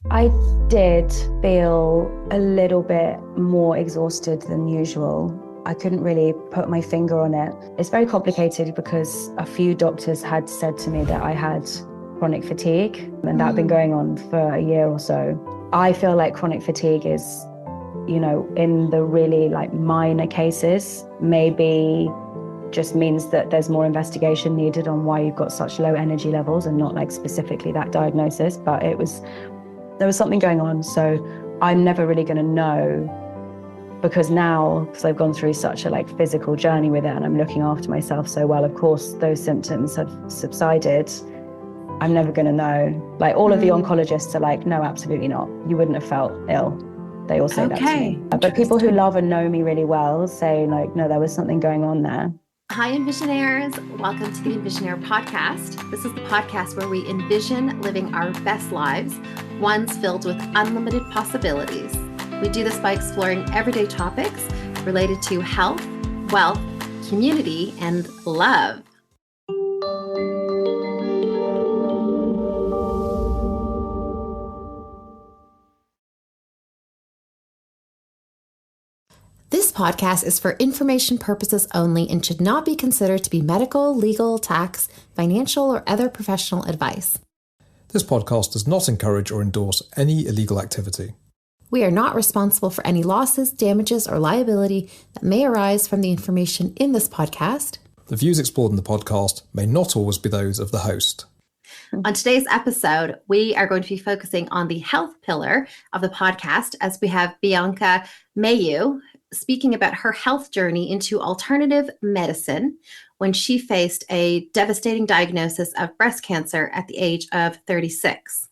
I did feel a little bit more exhausted than usual. I couldn't really put my finger on it. It's very complicated because a few doctors had said to me that I had chronic fatigue, and that had been going on for a year or so. I feel like chronic fatigue is, in the really minor cases, maybe just means that there's more investigation needed on why you've got such low energy levels and not specifically that diagnosis, but there was something going on. So I'm never really going to know, because I've gone through such a physical journey with it and I'm looking after myself so well, of course those symptoms have subsided. I'm never going to know. All of the oncologists are like, no, absolutely not. You wouldn't have felt ill. They all say that to me. But people who love and know me really well say no, there was something going on there. Hi, Envisionaires. Welcome to the Envisionaire podcast. This is the podcast where we envision living our best lives, ones filled with unlimited possibilities. We do this by exploring everyday topics related to health, wealth, community, and love. This podcast is for information purposes only and should not be considered to be medical, legal, tax, financial, or other professional advice. This podcast does not encourage or endorse any illegal activity. We are not responsible for any losses, damages, or liability that may arise from the information in this podcast. The views explored in the podcast may not always be those of the host. On today's episode, we are going to be focusing on the health pillar of the podcast as we have Bianca Mayhew speaking about her health journey into alternative medicine when she faced a devastating diagnosis of breast cancer at the age of 36.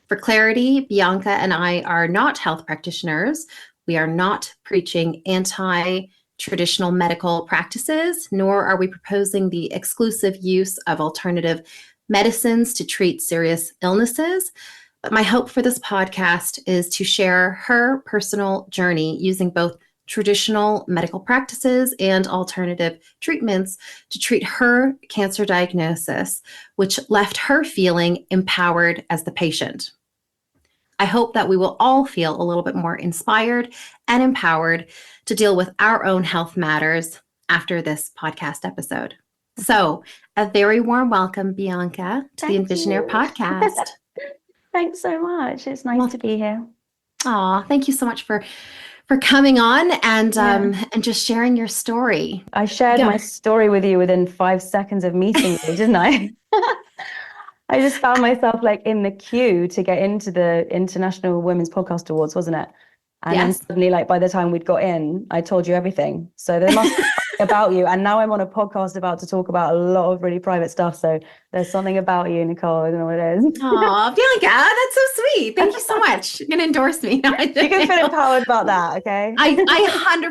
For clarity, Bianca and I are not health practitioners. We are not preaching anti-traditional medical practices, nor are we proposing the exclusive use of alternative medicines to treat serious illnesses. But my hope for this podcast is to share her personal journey using both traditional medical practices and alternative treatments to treat her cancer diagnosis, which left her feeling empowered as the patient. I hope that we will all feel a little bit more inspired and empowered to deal with our own health matters after this podcast episode. So, a very warm welcome, Bianca, to the Envisionaire podcast. Thanks so much. It's nice to be here. Aw, thank you so much for coming on and just sharing your story. I shared my story with you within 5 seconds of meeting you, didn't I? I just found myself in the queue to get into the International Women's Podcast Awards, wasn't it? And then suddenly, by the time we'd got in, I told you everything. So there must be something about you. And now I'm on a podcast about to talk about a lot of really private stuff. So there's something about you, Nicole. I don't know what it is. Oh, Bianca, that's so sweet. Thank you so much. You're going to endorse me. No, you can feel empowered about that, okay? I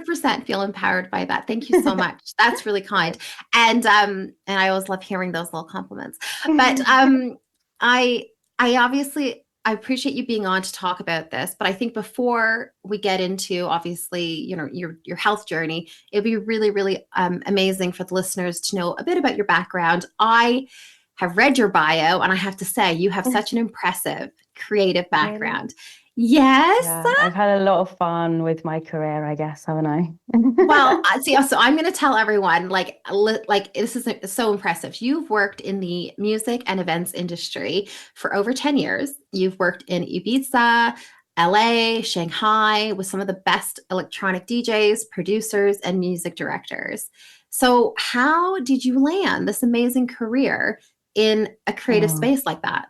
100% feel empowered by that. Thank you so much. That's really kind. And I always love hearing those little compliments. But I obviously I appreciate you being on to talk about this, but I think before we get into obviously, your health journey, it'd be really, really amazing for the listeners to know a bit about your background. I have read your bio, and I have to say, you have such an impressive creative background. Yes. Yeah, I've had a lot of fun with my career, I guess, haven't I? Well, see, so I'm going to tell everyone, this is so impressive. You've worked in the music and events industry for over 10 years. You've worked in Ibiza, LA, Shanghai with some of the best electronic DJs, producers, and music directors. So how did you land this amazing career in a creative space like that?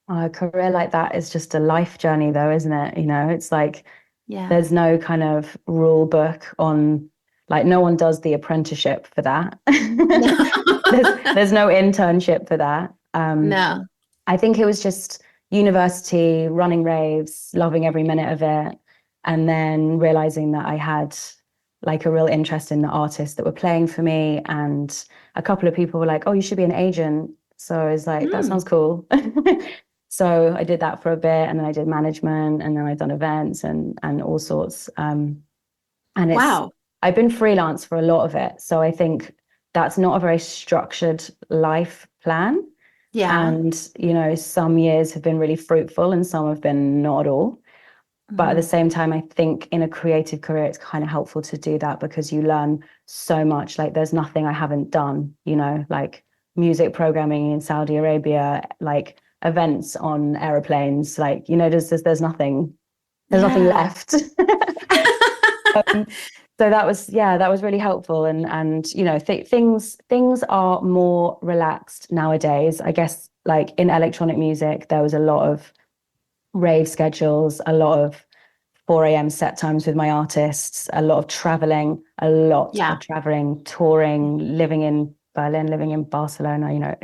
A career like that is just a life journey, though, isn't it? It's there's no kind of rule book on, no one does the apprenticeship for that. there's no internship for that. No. I think it was just university, running raves, loving every minute of it, and then realizing that I had a real interest in the artists that were playing for me, and a couple of people were like, "Oh, you should be an agent." So I was like, that sounds cool. So I did that for a bit, and then I did management, and then I've done events and all sorts. And I've been freelance for a lot of it. So I think that's not a very structured life plan. Yeah. And, you know, some years have been really fruitful and some have been not at all. But at the same time, I think in a creative career, it's kind of helpful to do that because you learn so much. Like there's nothing I haven't done, you know, like music programming in Saudi Arabia, like events on aeroplanes, like, you know, there's nothing Yeah. left. So that was, yeah, that was really helpful. And you know, things are more relaxed nowadays. I guess like in electronic music, there was a lot of rave schedules, a lot of 4 a.m. set times with my artists, a lot of traveling, Yeah. touring, living in Berlin, living in Barcelona. You know,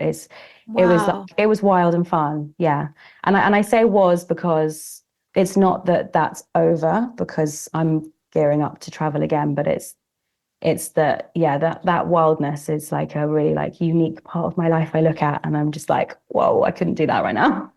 Wow. it was wild and fun. Yeah. And I say was because it's not that that's over because I'm gearing up to travel again, but it's that, yeah, that wildness is like a really like unique part of my life I look at and I'm just like, whoa, I couldn't do that right now.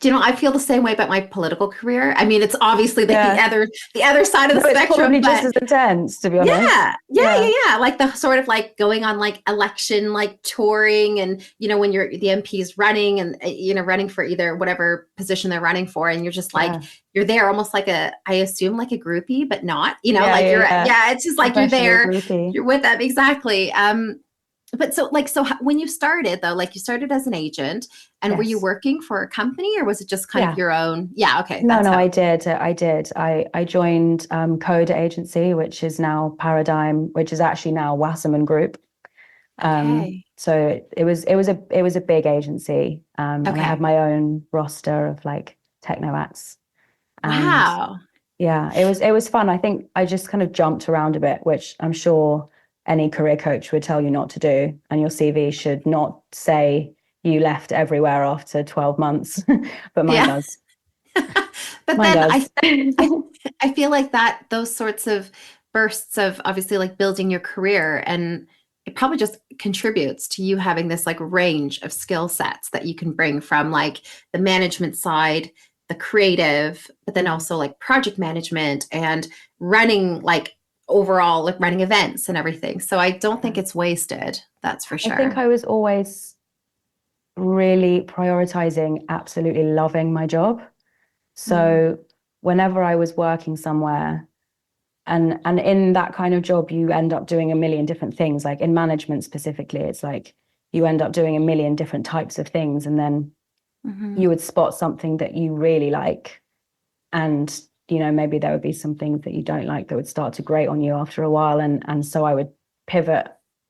Do you know, I feel the same way about my political career. I mean, it's obviously like Yeah. the other side of No, the it's spectrum, probably just but as intense, to be honest. yeah, yeah, yeah, Yeah. yeah. Like the sort of like going on like election, like touring, and you know, when you're the MP's running and you know, running for either whatever position they're running for, and you're just like Yeah. you're there almost like I assume like a groupie, but not, you know, Yeah, like yeah, yeah. yeah, it's just like you're Professional there, groupie. you're with them exactly. But so like when you started though, like you started as an agent, and were you Yes. working for a company or was it just kind of Yeah. your own? Yeah, okay, No, that's no, how. I did. I joined Coda Agency, which is now Paradigm, which is actually now Wasserman Group. Okay. So it was a big agency. And I had Okay. my own roster of like techno acts. And Wow. yeah, it was fun. I think I just kind of jumped around a bit, which I'm sure any career coach would tell you not to do. And your CV should not say you left everywhere after 12 months, but mine Yeah. does. But Mine then does. I I feel like that those sorts of bursts of obviously like building your career, and it probably just contributes to you having this like range of skill sets that you can bring from like the management side, the creative, but then also like project management and running like overall like running events and everything. So I don't think it's wasted, that's for I think sure. I was always really prioritizing absolutely loving my job. Mm. So whenever I was working somewhere, and in that kind of job, you end up doing a million different things. Like in management specifically, it's like you end up doing a million different types of things, and then Mhm. you would spot something that you really like, and you know maybe there would be some things that you don't like that would start to grate on you after a while, and so I would pivot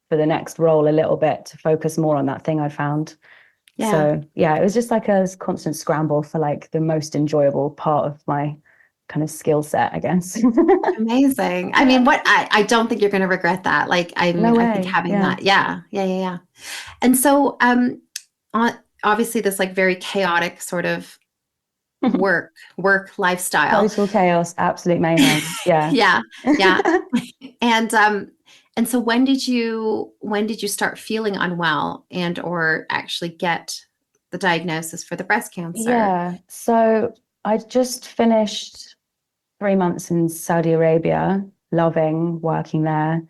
for the next role a little bit to focus more on that thing I found. Yeah. So yeah, it was just like a constant scramble for like the most enjoyable part of my kind of skill set, I guess. Amazing. I mean, I don't think you're going to regret that. Like, I No mean, I think way. having Yeah. that, yeah, yeah, yeah, yeah. And so, on obviously this like very chaotic sort of work lifestyle. Total chaos, absolute mayhem. Yeah. Yeah, yeah. And so when did you start feeling unwell and or actually get the diagnosis for the breast cancer? Yeah. So I just finished 3 months in Saudi Arabia, loving working there,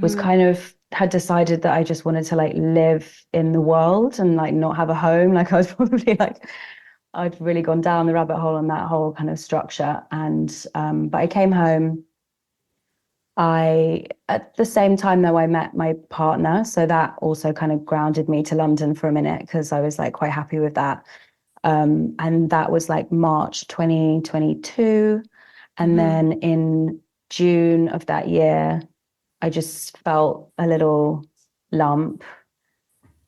was Hmm. kind of had decided that I just wanted to like live in the world and like not have a home. Like I was probably like I'd really gone down the rabbit hole on that whole kind of structure. And but I came home. I at the same time though I met my partner, so that also kind of grounded me to London for a minute because I was like quite happy with that. And that was like March 2022. And Hmm. then in June of that year, I just felt a little lump.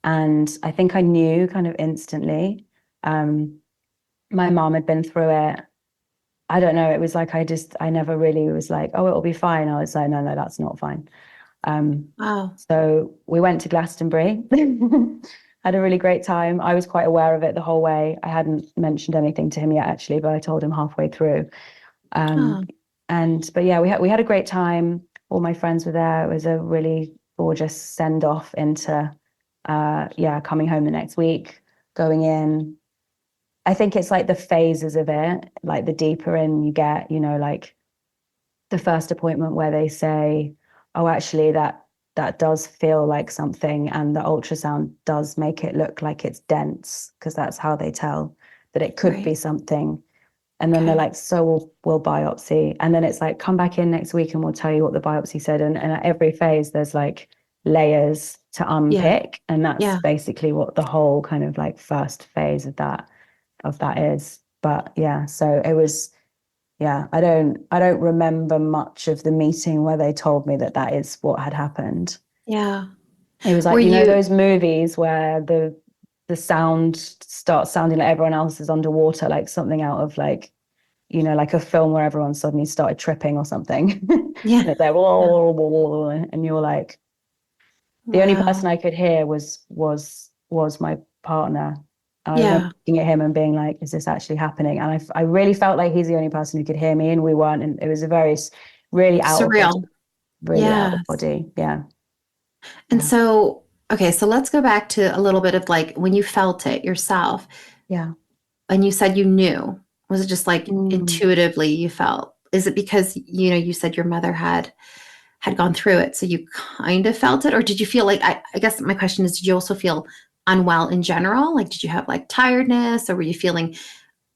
And I think I knew kind of instantly. Um, my mom had been through it. I don't know. It was like I never really was like, oh, it'll be fine. I was like, no, no, that's not fine. Wow. So we went to Glastonbury, had a really great time. I was quite aware of it the whole way. I hadn't mentioned anything to him yet, actually, but I told him halfway through. Oh, But yeah, we had a great time. All my friends were there. It was a really gorgeous send off into yeah, coming home the next week, going in. I think it's like the phases of it, like the deeper in you get, you know, like the first appointment where they say, oh, actually that does feel like something, and the ultrasound does make it look like it's dense, because that's how they tell that it could be something. And then they're like, so we'll biopsy. And then it's like, come back in next week and we'll tell you what the biopsy said. And at every phase, there's like layers to unpick. And that's basically what the whole kind of like first phase of that is. But yeah, so it was, I don't remember much of the meeting where they told me that is what had happened. Yeah. It was like, you know, those movies where the sound starts sounding like everyone else is underwater, like something out of like, you know, like a film where everyone suddenly started tripping or something. Yeah. And it's like, whoa, whoa, whoa, whoa, and you're like, the only person I could hear was my partner. And I remember looking at him and being like, is this actually happening? And I really felt like he's the only person who could hear me, and we weren't. And it was a very, really out surreal. of body, really out of body. Yeah. And so, okay, so let's go back to a little bit of like when you felt it yourself. Yeah. And you said you knew. Was it just like intuitively you felt? Is it because, you know, you said your mother had gone through it, so you kind of felt it? Or did you feel like, I guess my question is, did you also feel unwell in general? Like, did you have like tiredness, or were you feeling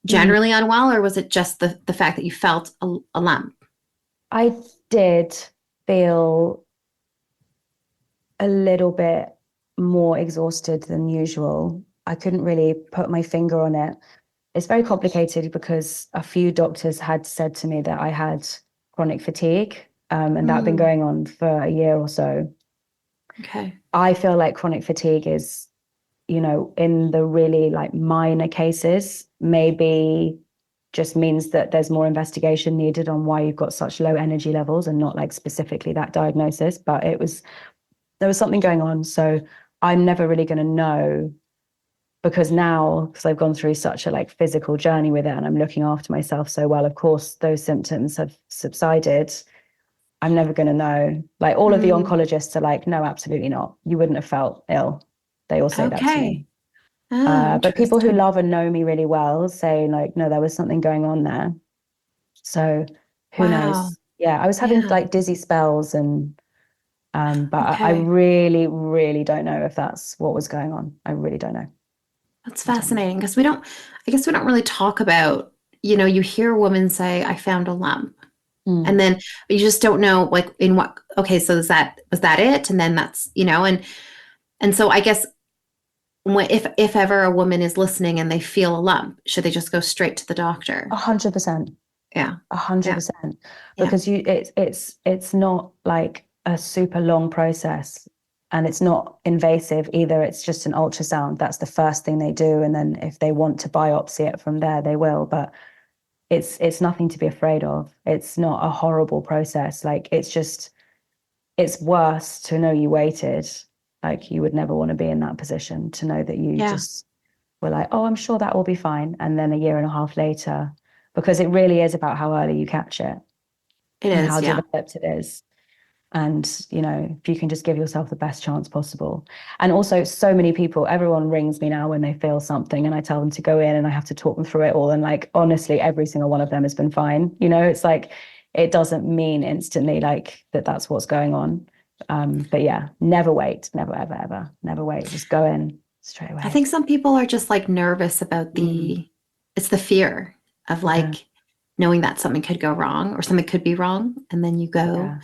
generally unwell, or was it just the fact that you felt a lump? I did feel a little bit more exhausted than usual. I couldn't really put my finger on it. It's very complicated because a few doctors had said to me that I had chronic fatigue, and that had been going on for a year or so. Okay. I feel like chronic fatigue is, you know, in the really like minor cases, maybe just means that there's more investigation needed on why you've got such low energy levels, and not like specifically that diagnosis, but there was something going on. So I'm never really going to know, because now, because I've gone through such a like physical journey with it and I'm looking after myself so well, of course, those symptoms have subsided. I'm never going to know. Like all of the oncologists are like, no, absolutely not. You wouldn't have felt ill. They all say that to me. But people who love and know me really well say like, no, there was something going on there. So who knows? Yeah, I was having like dizzy spells, and but I really, really don't know if that's what was going on. I really don't know. That's fascinating, because I guess we don't really talk about, you know, you hear a woman say, I found a lump. And then you just don't know like in what, okay, so was that it? And then that's, you know, and so I guess if ever a woman is listening and they feel a lump, should they just go straight to the doctor? 100%. Yeah. 100%. Because it's not like a super long process, and it's not invasive either. It's just an ultrasound. That's the first thing they do. And then if they want to biopsy it from there, they will. But it's nothing to be afraid of. It's not a horrible process. Like it's worse to know you waited. Like you would never want to be in that position, to know that you just were like, oh, I'm sure that will be fine. And then a year and a half later, because it really is about how early you catch it. And how developed it is. And, you know, if you can just give yourself the best chance possible. And also so many people, everyone rings me now when they feel something, and I tell them to go in and I have to talk them through it all. And like, honestly, every single one of them has been fine. You know, it's like, it doesn't mean instantly like that's what's going on. But yeah, never wait, never, ever, ever, never wait. Just go in straight away. I think some people are just like nervous about it's the fear of like knowing that something could go wrong, or something could be wrong. And then you go. Yeah.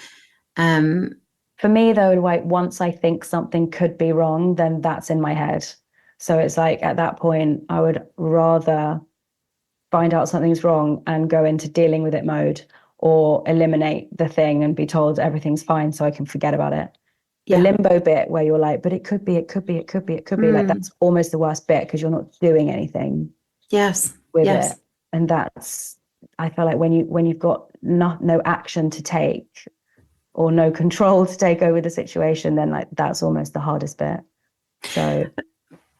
For me though, like once I think something could be wrong, then that's in my head. So it's like at that point, I would rather find out something's wrong and go into dealing with it mode, or eliminate the thing and be told everything's fine so I can forget about it. The limbo bit where you're like, but it could be, like that's almost the worst bit, because you're not doing anything with it. And that's, I feel like when you've got no action to take, or no control to take over the situation, then like that's almost the hardest bit. So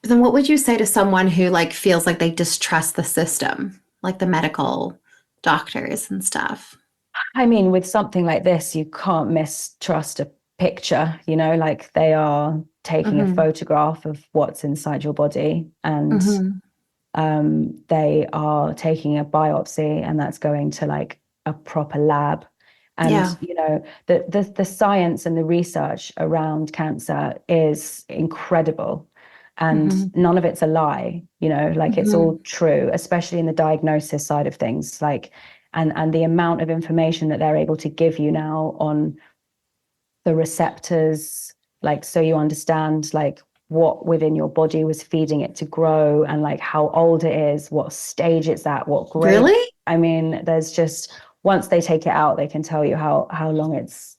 then what would you say to someone who like feels like they distrust the system, like the medical doctors and stuff? I mean, with something like this, you can't mistrust a picture, you know, like they are taking a photograph of what's inside your body, and they are taking a biopsy, and that's going to like a proper lab. And, Yeah. the science and the research around cancer is incredible. And none of it's a lie, like it's all true, especially in the diagnosis side of things. Like, and the amount of information that they're able to give you now on the receptors, like, so you understand like what within your body was feeding it to grow, and like how old it is, what stage it's at, what grade. Really? I mean, there's just, once they take it out, they can tell you how long it's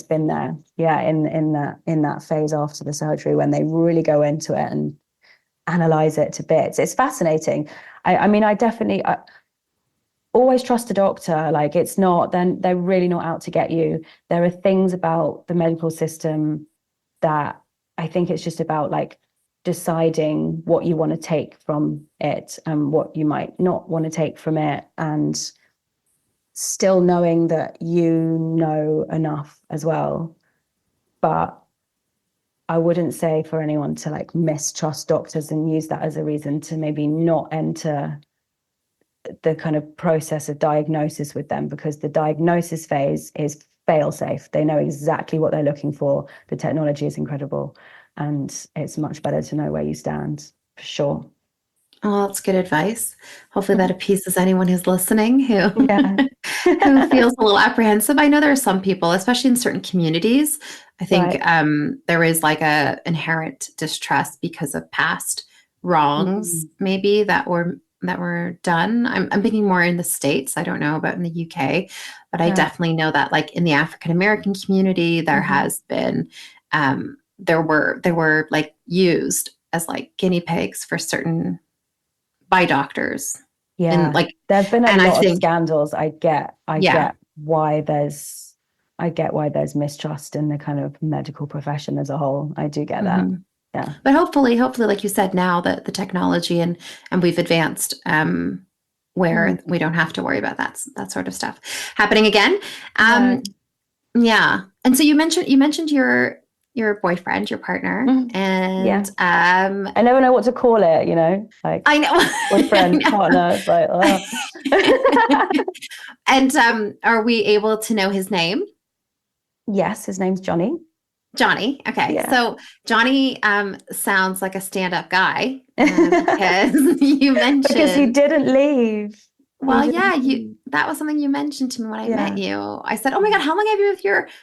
been there. Yeah, in that phase after the surgery, when they really go into it and analyze it to bits. It's fascinating. I mean, I definitely always trust a doctor. Like, it's not, then they're really not out to get you. There are things about the medical system that I think it's just about like deciding what you want to take from it and what you might not want to take from it, and still knowing that you know enough as well. But I wouldn't say for anyone to like mistrust doctors and use that as a reason to maybe not enter the kind of process of diagnosis with them, because the diagnosis phase is fail safe. They know exactly what they're looking for. The technology is incredible, and it's much better to know where you stand, for sure. Oh, that's good advice. Hopefully that appeases anyone who's listening who Yeah. who feels a little apprehensive. I know there are some people, especially in certain communities. I think Right. there is like a inherent distrust because of past wrongs, maybe that were done. I'm thinking more in the States. I don't know about in the UK, but I Yeah. definitely know that like in the African American community, there has been there were like used as like guinea pigs for certain by doctors. Yeah. And like, There've been a and I lot of think, scandals. I get yeah. why there's mistrust in the kind of medical profession as a whole. I do get that. Yeah. But hopefully, like you said, now that the technology and we've advanced, where we don't have to worry about that sort of stuff happening again. No. Yeah. And so you mentioned your boyfriend, your partner, Yeah. and I never know what to call it, like I know. boyfriend, I know. partner. It's like, And are we able to know his name? yes, his name's Johnny. Johnny. Okay. Yeah. So Johnny sounds like a stand-up guy because you Because he mentioned, didn't leave. He well, didn't yeah, leave. that was something you mentioned to me when I met Yeah. you. I said, "Oh my God, how long have you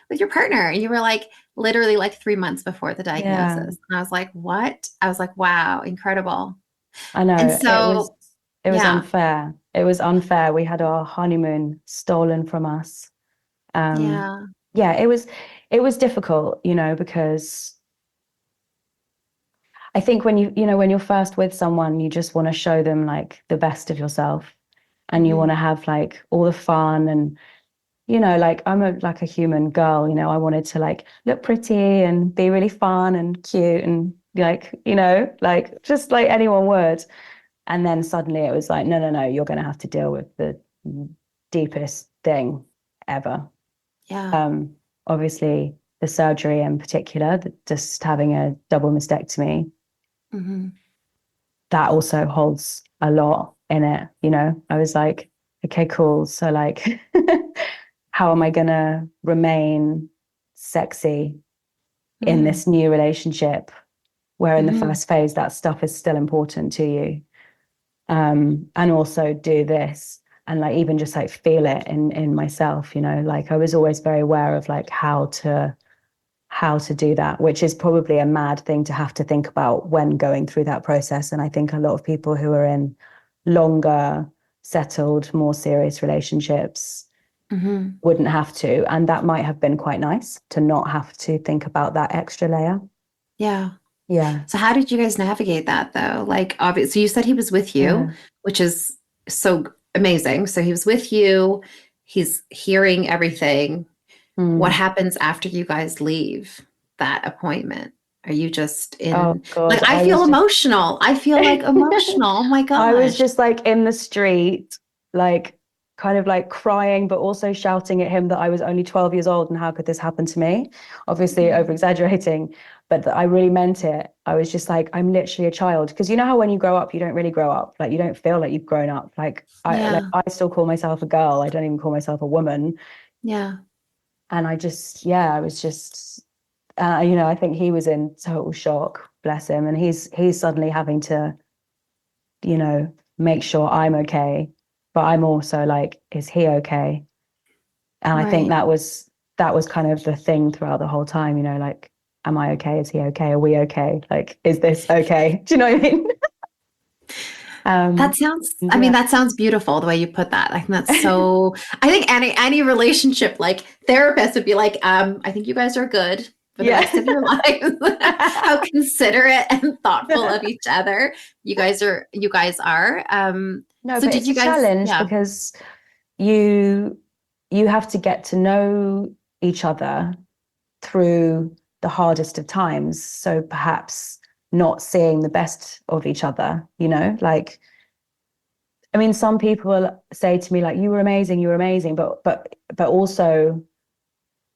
with your partner?" And you were like, literally like 3 months before the Yeah. diagnosis. And I was like, "What?" I was like, "Wow, incredible." I And know. so, It was yeah, unfair. It was unfair. We had our honeymoon stolen from us. Um, yeah, yeah, it was difficult, because I think when you're first with someone, you just want to show them like the best of yourself, and you want to have like all the fun, and like I'm like a human girl, I wanted to like look pretty and be really fun and cute and like, like just like anyone would. And then suddenly it was like, no, no, no, you're going to have to deal with the deepest thing ever. yeah. Obviously, the surgery in particular, just having a double mastectomy, that also holds a lot in it. I was like, okay, cool. So, like, how am I going to remain sexy in this new relationship where in the first phase, that stuff is still important to you? And also do this and like even just like feel it in myself, like I was always very aware of like how to do that, which is probably a mad thing to have to think about when going through that process. And I think a lot of people who are in longer, settled, more serious relationships wouldn't have to. And that might have been quite nice to not have to think about that extra layer. Yeah. Yeah. So how did you guys navigate that though? Like obviously you said he was with you, Yeah. which is so amazing. So he was with you, he's hearing everything. What happens after you guys leave that appointment? Are you just Oh in, like God, I feel emotional. I feel like emotional. Oh my I was gosh. just like in the street, like kind of like crying, but also shouting at him that I was only 12 years old and how could this happen to me? Obviously, over exaggerating, but I really meant it. I was just like, I'm literally a child. Because you know how when you grow up, you don't really grow up. Like you don't feel like you've grown up. Like Yeah. I still call myself a girl. I don't even call myself a woman. Yeah. And I just, I was just, I think he was in total shock, bless him. And he's suddenly having to, make sure I'm okay. But I'm also like, is he okay? And I think that was kind of the thing throughout the whole time, like, am I okay? Is he okay? Are we okay? Like, is this okay? Do you know what I mean? That sounds beautiful the way you put that. I think that's so, I think any relationship, like therapist would be like, I think you guys are good for the rest of your lives. How considerate and thoughtful of each other you guys are. No, so but it's a challenge because you have to get to know each other through the hardest of times. So perhaps not seeing the best of each other, like, I mean, some people say to me like, you were amazing, but also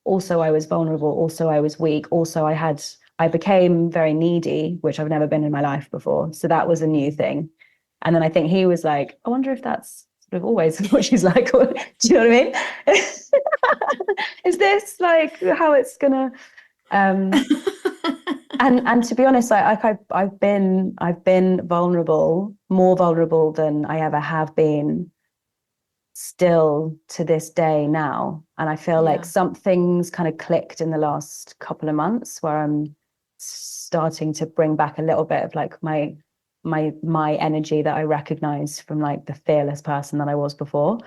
I was vulnerable, also I was weak, also I became very needy, which I've never been in my life before. So that was a new thing. And then I think he was like, I wonder if that's sort of always what she's like. Do you know what I mean? Is this like how it's gonna and to be honest, I've been vulnerable, more vulnerable than I ever have been, still to this day now. And I feel like something's kind of clicked in the last couple of months where I'm starting to bring back a little bit of like my energy that I recognize from like the fearless person that I was before.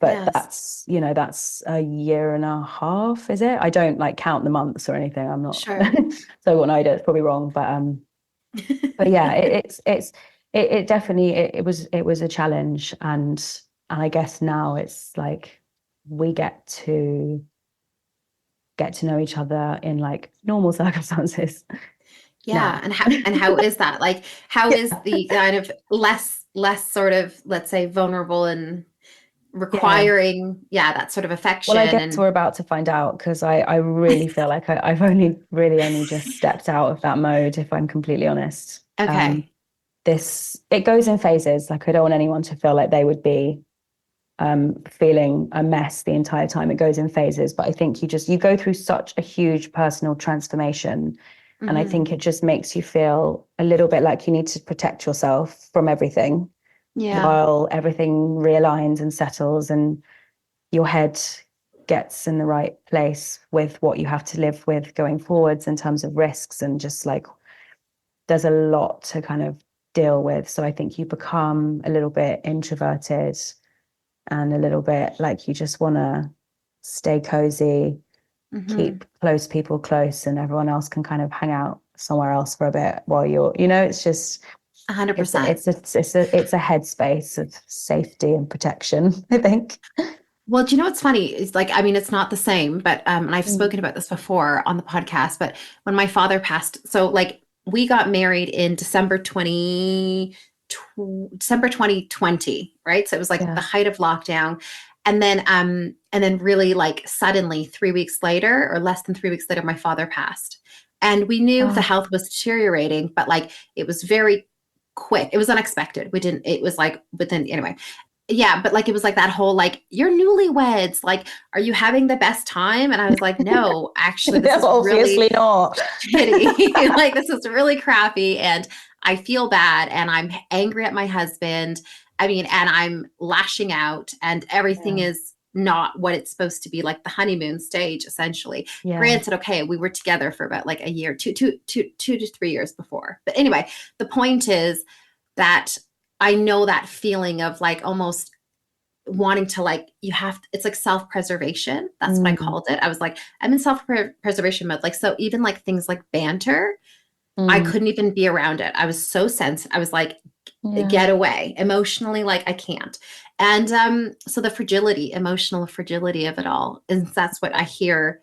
But that's a year and a half, is it? I don't like count the months or anything. I'm not sure. So what I do, it's probably wrong. But yeah, it definitely it was a challenge, and I guess now it's like we get to know each other in like normal circumstances. Yeah. And how is that? Like, how is the kind of less sort of, let's say, vulnerable and requiring that sort of affection? Well, I guess we're about to find out, because I really feel like I've only just stepped out of that mode, if I'm completely honest. Okay. It goes in phases. Like, I don't want anyone to feel like they would be feeling a mess the entire time. It goes in phases, but I think you go through such a huge personal transformation. And I think it just makes you feel a little bit like you need to protect yourself from everything while everything realigns and settles and your head gets in the right place with what you have to live with going forwards in terms of risks, and just like there's a lot to kind of deal with. So I think you become a little bit introverted and a little bit like you just want to stay cozy, keep close people close, and everyone else can kind of hang out somewhere else for a bit while you're, it's just 100%. It's a headspace of safety and protection, I think. Well, do you know what's funny? It's like, I mean, it's not the same, but and I've spoken about this before on the podcast, but when my father passed, so like we got married in December 2020, right? So it was like the height of lockdown. And then really like suddenly 3 weeks later, or less than 3 weeks later, my father passed. And we knew the health was deteriorating, but like it was very quick. It was unexpected. It was like, but then anyway. Yeah, but like it was like that whole like, you're newlyweds, like, are you having the best time? And I was like, no, actually, this is obviously really not shitty. Like, this is really crappy, and I feel bad, and I'm angry at my husband. I mean, and I'm lashing out, and everything is not what it's supposed to be, like the honeymoon stage, essentially. Granted, okay, we were together for about like a year, two to 3 years before. But anyway, the point is that I know that feeling of like almost wanting to like, it's like self-preservation. That's what I called it. I was like, I'm in self-preservation mode. Like, so even like things like banter, I couldn't even be around it. I was so sensitive. I was like, get away emotionally. Like I can't. And so the emotional fragility of it all, is that's what I hear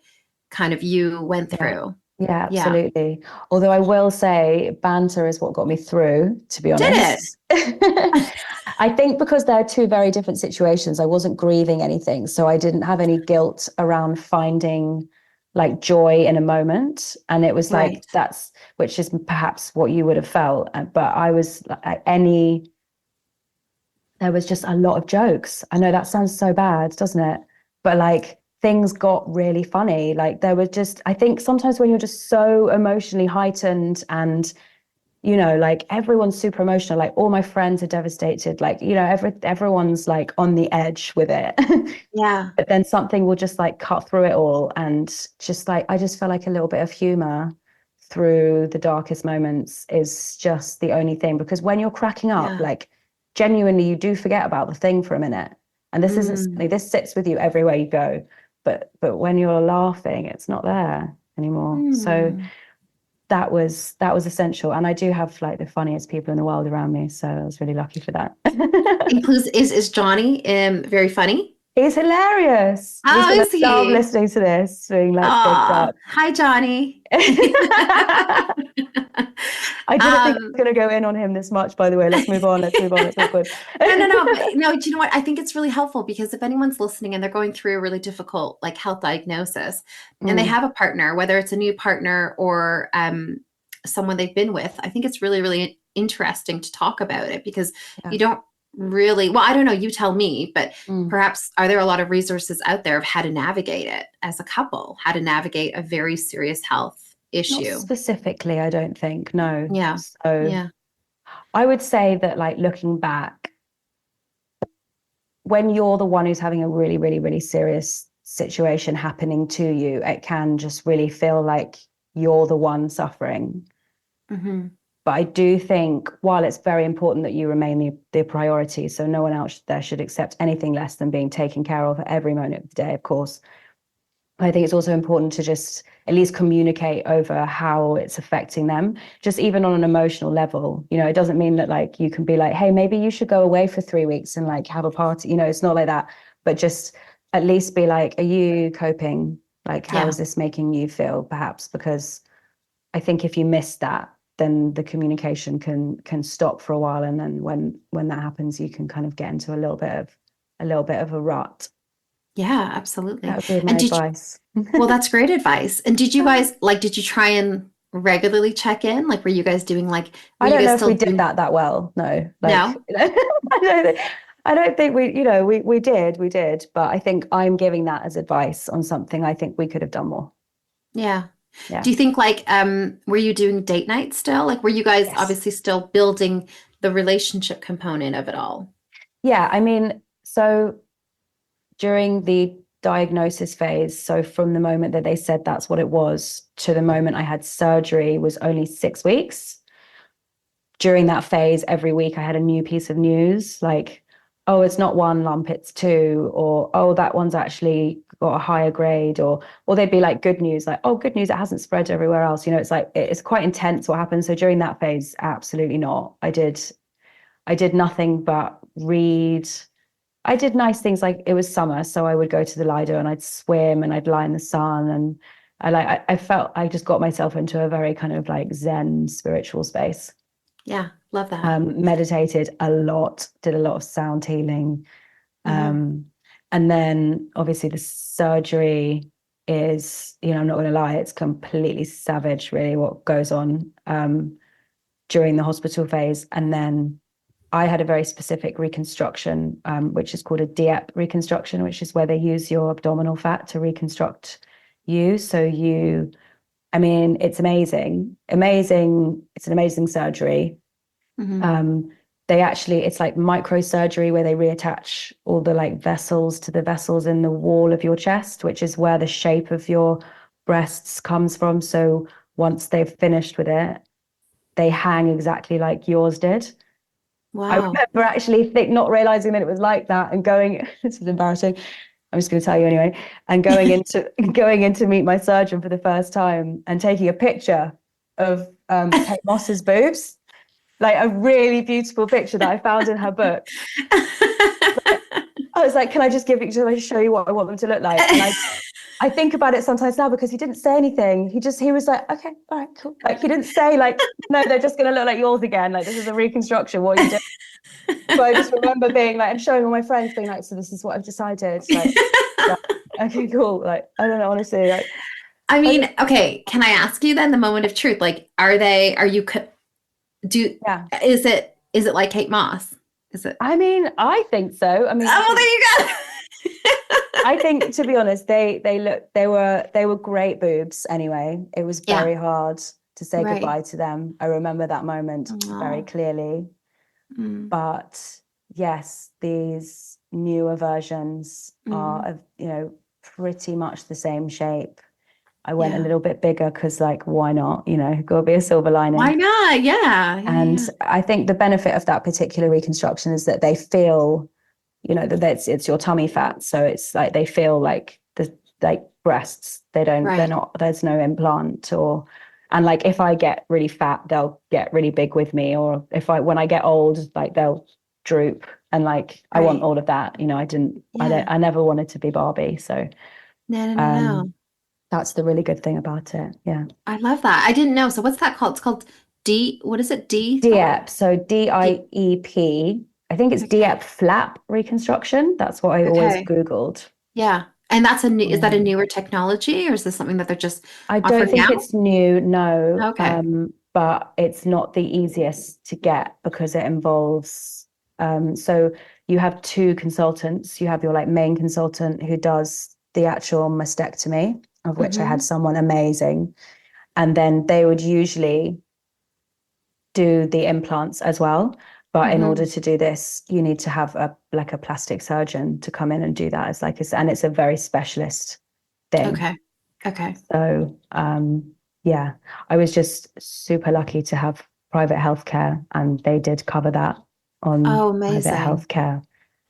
kind of you went through. Yeah, absolutely. Yeah. Although I will say banter is what got me through, to be honest. Did it? I think because they're two very different situations. I wasn't grieving anything. So I didn't have any guilt around finding like joy in a moment. And it was like, which is perhaps what you would have felt. But I was there was just a lot of jokes. I know that sounds so bad, doesn't it? But like things got really funny. Like there was just, I think sometimes when you're just so emotionally heightened and, you know, like everyone's super emotional, like all my friends are devastated, like, you know, everyone's like on the edge with it. Yeah. But then something will just like cut through it all. And just like, I just felt like a little bit of humor through the darkest moments is just the only thing. Because when you're cracking up, Yeah. like genuinely, you do forget about the thing for a minute. And this isn't something, this sits with you everywhere you go. But when you're laughing, it's not there anymore. So that was essential. And I do have like the funniest people in the world around me. So I was really lucky for that. Includes is Johnny very funny? He's hilarious. He's How gonna is love he? listening to this, being like picked Oh, up. hi, Johnny. I didn't think I was going to go in on him this much, by the way. Let's move on. It's awkward. No. But, no, do you know what? I think it's really helpful because if anyone's listening and they're going through a really difficult like health diagnosis and they have a partner, whether it's a new partner or someone they've been with, I think it's really, really interesting to talk about it because you don't really, well, I don't know, you tell me, but perhaps are there a lot of resources out there of how to navigate it as a couple, how to navigate a very serious health issue? Not specifically, I don't think. No. Yeah. So I would say that, like, looking back, when you're the one who's having a really, really, really serious situation happening to you, it can just really feel like you're the one suffering. But I do think while it's very important that you remain the priority, so no one else there should accept anything less than being taken care of at every moment of the day, of course. I think it's also important to just at least communicate over how it's affecting them, just even on an emotional level. You know, it doesn't mean that like you can be like, hey, maybe you should go away for 3 weeks and like have a party. You know, it's not like that. But just at least be like, are you coping? Like, how is this making you feel, perhaps? Because I think if you miss that, then the communication can stop for a while. And then when that happens, you can kind of get into a little bit of a rut. Yeah, absolutely. That would be my advice. Well, that's great advice. And did you guys did you try and regularly check in? Like, were you guys doing like? I don't know if we did that well. No, like, no. I don't think we. You know, we did. But I think I'm giving that as advice on something I think we could have done more. Yeah. Yeah. Do you think like were you doing date night still? Like, were you guys obviously still building the relationship component of it all? Yeah, I mean, so during the diagnosis phase, so from the moment that they said that's what it was to the moment I had surgery was only 6 weeks. During that phase, every week I had a new piece of news, like, oh, it's not 1 lump, it's 2, or oh, that one's actually got a higher grade, or they'd be like good news, like, oh, good news, it hasn't spread everywhere else. You know, it's like it's quite intense what happens. So during that phase, absolutely not. I did nothing but read. I did nice things, like it was summer, so I would go to the Lido and I'd swim and I'd lie in the sun, and I felt I just got myself into a very kind of like Zen spiritual space. Yeah, love that. Meditated a lot, did a lot of sound healing. And then obviously the surgery is, you know, I'm not going to lie, it's completely savage really what goes on during the hospital phase. And then I had a very specific reconstruction, which is called a DIEP reconstruction, which is where they use your abdominal fat to reconstruct you. So I mean, it's amazing. It's an amazing surgery. It's like microsurgery where they reattach all the like vessels to the vessels in the wall of your chest, which is where the shape of your breasts comes from. So once they've finished with it, they hang exactly like yours did. Wow. I remember actually not realizing that it was like that and going, this is embarrassing, I'm just going to tell you anyway, and going in to meet my surgeon for the first time and taking a picture of Kate Moss's boobs, like a really beautiful picture that I found in her book. I was like, can I just show you what I want them to look like? And I think about it sometimes now because he didn't say anything. He was like, okay, all right, cool. Like he didn't say like, no, they're just going to look like yours again. Like this is a reconstruction. What are you doing? So I just remember being like, and showing all my friends being like, so this is what I've decided. Like, yeah, okay, cool. Like, I don't know, honestly. Like, I mean, okay, can I ask you then the moment of truth? Like, is it like Kate Moss? Is it? I mean, I think so. I mean, oh, well, there you go. I think, to be honest, they were great boobs anyway. It was Yeah. very hard to say Right. goodbye to them. I remember that moment very Aw. clearly. Mm. But yes, these newer versions are, pretty much the same shape. I went a Yeah. little bit bigger because, like, why not? Gotta be a silver lining. Why not? Yeah. And I think the benefit of that particular reconstruction is that they feel, that it's your tummy fat. So it's like they feel like the like breasts. They're Right. not, there's no implant and like if I get really fat, they'll get really big with me. Or when I get old, like they'll droop. And like I want Right. all of that. I never wanted to be Barbie. So No. that's the really good thing about it. Yeah. I love that. I didn't know. So what's that called? It's called what is it? DIEP. So DIEP. I think it's Okay. DIEP flap reconstruction. That's what I always Okay. Googled. Yeah. And that's is that a newer technology, or is this something that they're just I don't offering think now? it's new, no. Okay. But it's not the easiest to get because it involves, so you have two consultants. You have your like main consultant who does the actual mastectomy, of which I had someone amazing. And then they would usually do the implants as well. But in order to do this, you need to have a plastic surgeon to come in and do that. And it's a very specialist thing. Okay. So yeah, I was just super lucky to have private healthcare, and they did cover that on private Amazing. healthcare.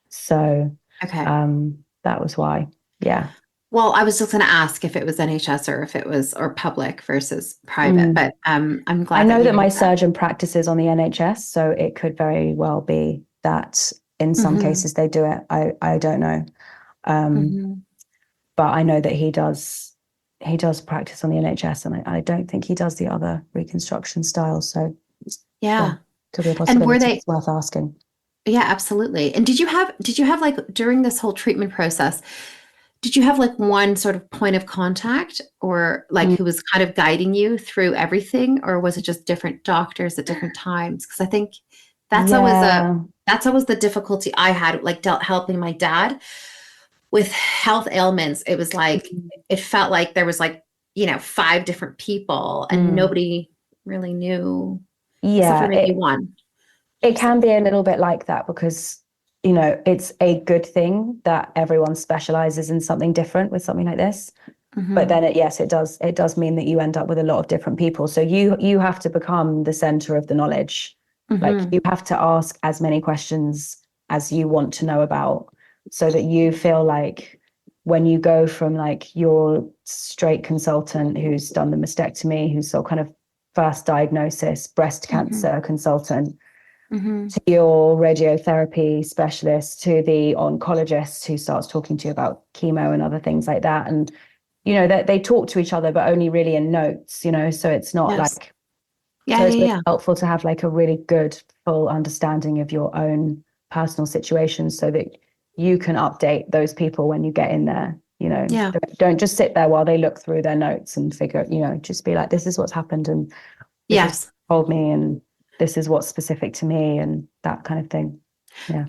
So that was why. Yeah. Well, I was just going to ask if it was NHS or if it was public versus private, but I'm glad I know that my that. surgeon practices on the NHS, so it could very well be that in some cases they do it. I don't know. But I know that he does practice on the NHS, and I don't think he does the other reconstruction styles. So Yeah. Could be a And possibility. were they? It's worth asking. Yeah, absolutely. And did you have like during this whole treatment process, did you have like one sort of point of contact, or like who was kind of guiding you through everything, or was it just different doctors at different times? Because I think that's always the difficulty I had, like helping my dad with health ailments. It was like it felt like there was like 5 different people, and nobody really knew. Except for maybe one. It can be a little bit like that because, it's a good thing that everyone specializes in something different with something like this. But then it does mean that you end up with a lot of different people. So you have to become the center of the knowledge. Like you have to ask as many questions as you want to know about, so that you feel like when you go from like your straight consultant who's done the mastectomy, who's sort of kind of first diagnosis, breast cancer consultant, to your radiotherapy specialist, to the oncologist who starts talking to you about chemo and other things like that. And, that they talk to each other, but only really in notes, so it's not like, it's really helpful to have like a really good, full understanding of your own personal situation so that you can update those people when you get in there. Don't just sit there while they look through their notes and figure, just be like, this is what's happened and this is what told me and this is what's specific to me and that kind of thing. Yeah.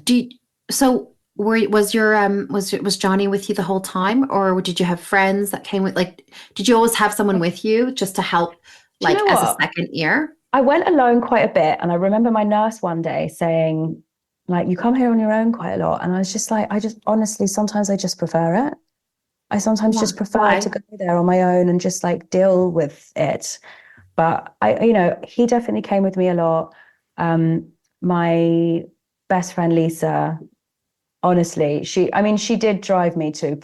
Was Johnny with you the whole time, or did you have friends that came with, like, did you always have someone with you just to help, like, as a second ear? I went alone quite a bit, and I remember my nurse one day saying, like, you come here on your own quite a lot. And I was just like, honestly, sometimes I just prefer it. I sometimes just prefer to go there on my own and just like deal with it. But he definitely came with me a lot. My best friend, Lisa, honestly, she did drive me to,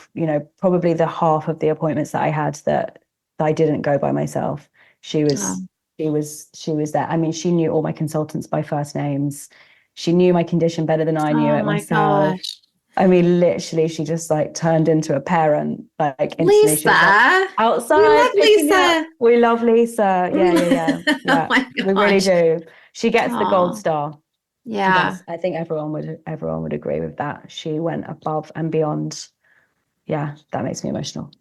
probably the half of the appointments that I had that I didn't go by myself. She was there. I mean, she knew all my consultants by first names. She knew my condition better than I knew it myself. Gosh. I mean, literally, she just like turned into a parent, like instantly. Lisa, she was like, outside. We love Lisa. We love Lisa. Yeah. Oh my gosh. We really do. She gets the gold star. Yeah. I think everyone would agree with that. She went above and beyond. Yeah, that makes me emotional.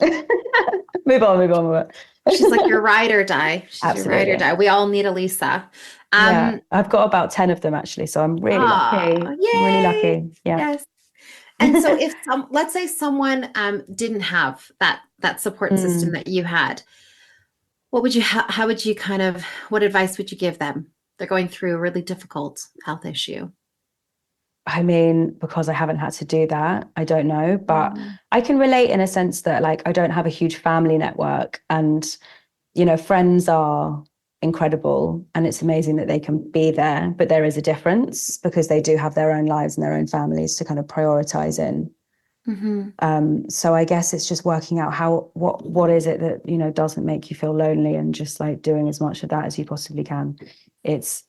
Move on. She's like your ride or die. She's Absolutely. your ride or die. We all need a Lisa. Yeah, I've got about 10 of them actually, so I'm really lucky. Yay. Really lucky. Yeah. Yes. And so if let's say someone didn't have that support system that you had, what would you, how would you kind of, what advice would you give them? They're going through a really difficult health issue. I mean, because I haven't had to do that, I don't know, but I can relate in a sense that like I don't have a huge family network, and friends are incredible and it's amazing that they can be there, but there is a difference because they do have their own lives and their own families to kind of prioritize in. So I guess it's just working out what is it that doesn't make you feel lonely, and just like doing as much of that as you possibly can. It's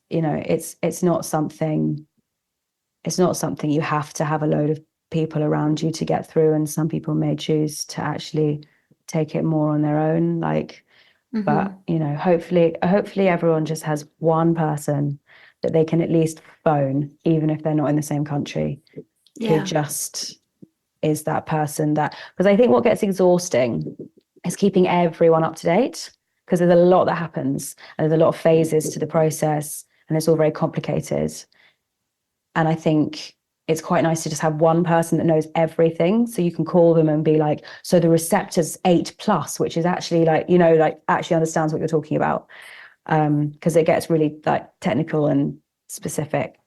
not something you have to have a load of people around you to get through, and some people may choose to actually take it more on their own, like. But hopefully everyone just has one person that they can at least phone, even if they're not in the same country, who just is that person. That, because I think what gets exhausting is keeping everyone up to date, because there's a lot that happens and there's a lot of phases to the process, and it's all very complicated. And I think it's quite nice to just have one person that knows everything. So you can call them and be like, so the receptor's 8+, which is actually like, actually understands what you're talking about. Because it gets really like technical and specific.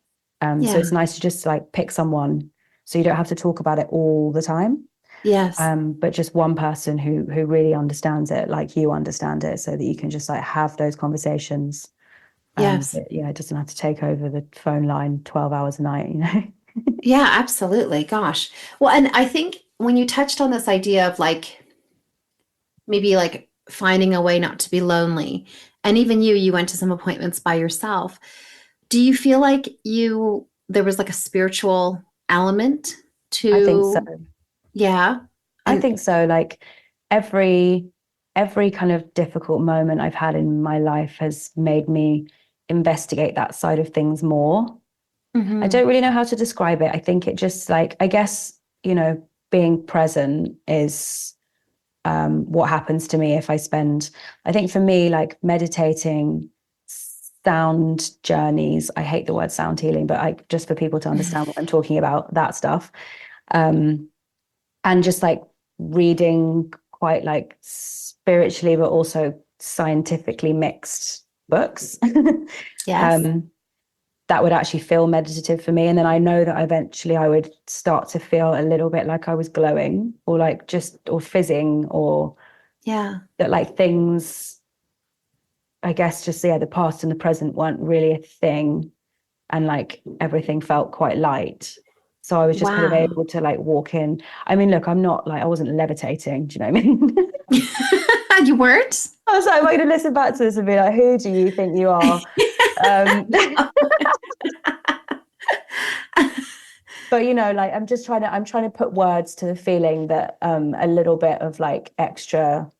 So it's nice to just like pick someone so you don't have to talk about it all the time. Yes. But just one person who really understands it, like you understand it, so that you can just like have those conversations. Yes. It doesn't have to take over the phone line 12 hours a night, Yeah, absolutely. Gosh. Well, and I think when you touched on this idea of like, maybe like finding a way not to be lonely, and even you went to some appointments by yourself. Do you feel like there was like a spiritual element to? I think so. Yeah. I think so. Like every kind of difficult moment I've had in my life has made me investigate that side of things more. I don't really know how to describe it. I think it just like, I guess, being present is what happens to me if I think for me, like meditating, sound journeys, I hate the word sound healing, but just for people to understand what I'm talking about, that stuff. And just like reading quite like spiritually, but also scientifically mixed books. Yes. That would actually feel meditative for me. And then I know that eventually I would start to feel a little bit like I was glowing, or like or fizzing, or that like things, I guess just, the past and the present weren't really a thing. And like everything felt quite light. So I was just kind of able to like walk in. I mean, look, I'm not like, I wasn't levitating. Do you know what I mean? You weren't? I was like, I'm going to listen back to this and be like, who do you think you are? But like I'm trying to put words to the feeling that a little bit of like extra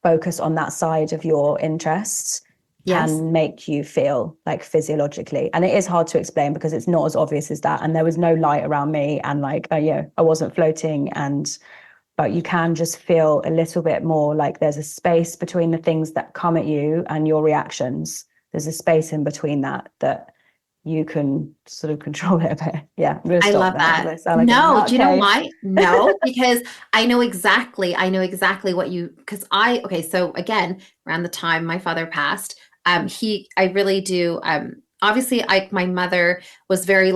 focus on that side of your interests can make you feel like physiologically. And it is hard to explain because it's not as obvious as that. And there was no light around me, and like I wasn't floating, but you can just feel a little bit more like there's a space between the things that come at you and your reactions. There's a space in between that you can sort of control it a bit. Yeah, I'm gonna stop. I love that. No, do you know why? No, because I know exactly what because so again, around the time my father passed, I really do, obviously my mother was very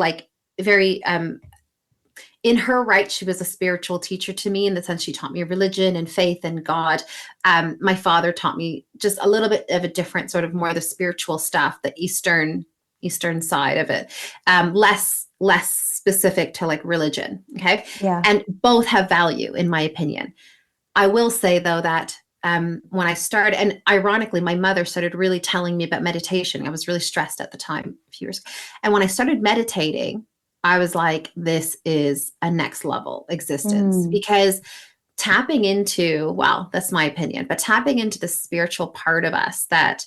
in her right, she was a spiritual teacher to me, in the sense she taught me religion and faith and God. My father taught me just a little bit of a different sort of more the spiritual stuff, the Eastern side of it, less specific to like religion. Okay. Yeah. And both have value in my opinion. I will say though that when I started, and ironically, my mother started really telling me about meditation. I was really stressed at the time, a few years ago. And when I started meditating, I was like, this is a next level existence, because tapping into, well, that's my opinion, but tapping into the spiritual part of us that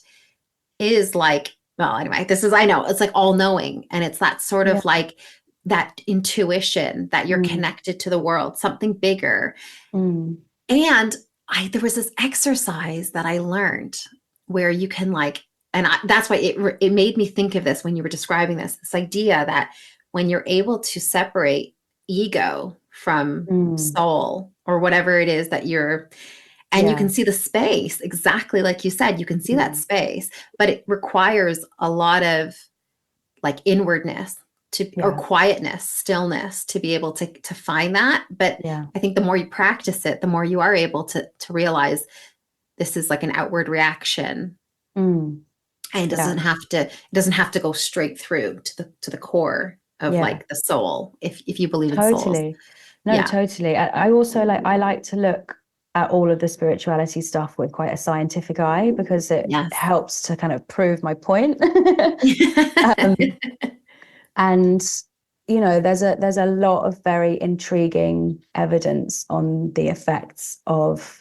is like, well, anyway, I know it's like all knowing. And it's that sort of like that intuition that you're connected to the world, something bigger. And there was this exercise that I learned where you can that's why it made me think of this when you were describing this idea that when you're able to separate ego from Mm. soul or whatever it is that you're, and you Yeah. can see the space, exactly like you said, you can see that Mm. space, but it requires a lot of like inwardness to, or Yeah. quietness, stillness to be able to find that. But Yeah. I think the more you practice it, the more you are able to realize this is like an outward reaction, Mm. and Yeah. it doesn't have to go straight through to the core of Yeah. like the soul, if you believe in souls. Totally. No, Yeah. totally. I also I like to look at all of the spirituality stuff with quite a scientific eye because it Yes. helps to kind of prove my point. um, and there's a lot of very intriguing evidence on the effects of,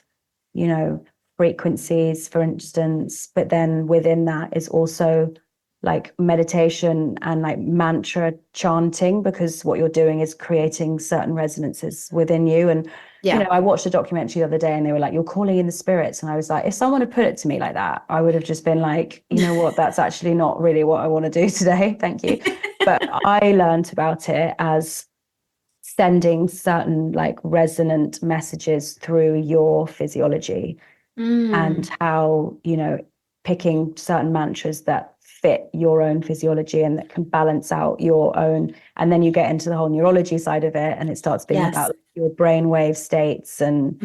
frequencies, for instance, but then within that is also like meditation and like mantra chanting, because what you're doing is creating certain resonances within you. And Yeah. I watched a documentary the other day and they were like, you're calling in the spirits. And I was like, if someone had put it to me like that, I would have just been like, you know what, that's actually not really what I want to do today. Thank you. But I learned about it as sending certain like resonant messages through your physiology, and how, picking certain mantras that fit your own physiology and that can balance out your own. And then you get into the whole neurology side of it and it starts being Yes. about your brainwave states and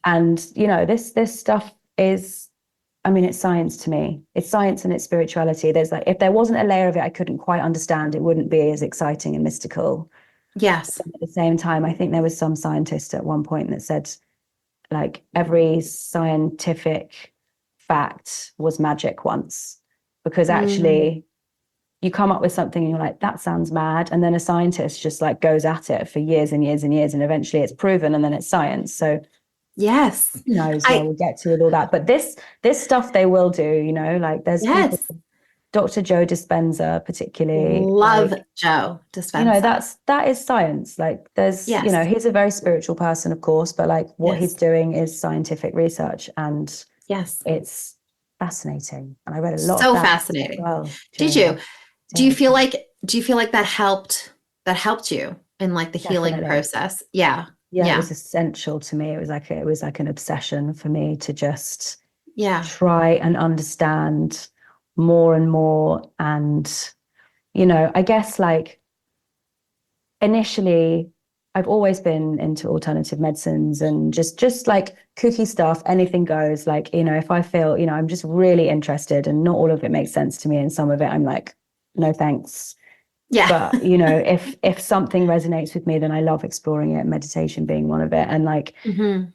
this stuff is, I mean, it's science to me. It's science and it's spirituality. There's like, if there wasn't a layer of it I couldn't quite understand, it wouldn't be as exciting and mystical. Yes. At the same time, I think there was some scientist at one point that said like every scientific fact was magic once, because actually you come up with something and you're like, that sounds mad. And then a scientist just like goes at it for years and years and years. And eventually it's proven and then it's science. So Yes. who knows where we'll get to with all that. But this stuff they will do, like there's people, Yes. Dr. Joe Dispenza particularly, Love like, Joe Dispenza. that is science. Like there's, Yes. he's a very spiritual person, of course, but like what Yes. he's doing is scientific research and Yes. it's fascinating. And I read a lot of So that fascinating. as well. Did during you? my Do you feel day. like that helped you in like the healing Definitely. process? Yeah. Yeah, it Yeah. was essential to me. It was like an obsession for me to just Yeah. try and understand more and more. And, I guess like initially I've always been into alternative medicines and just like kooky stuff, anything goes. Like, if I feel, I'm just really interested and not all of it makes sense to me. And some of it I'm like, no, thanks. Yeah. But, if something resonates with me, then I love exploring it, meditation being one of it. And like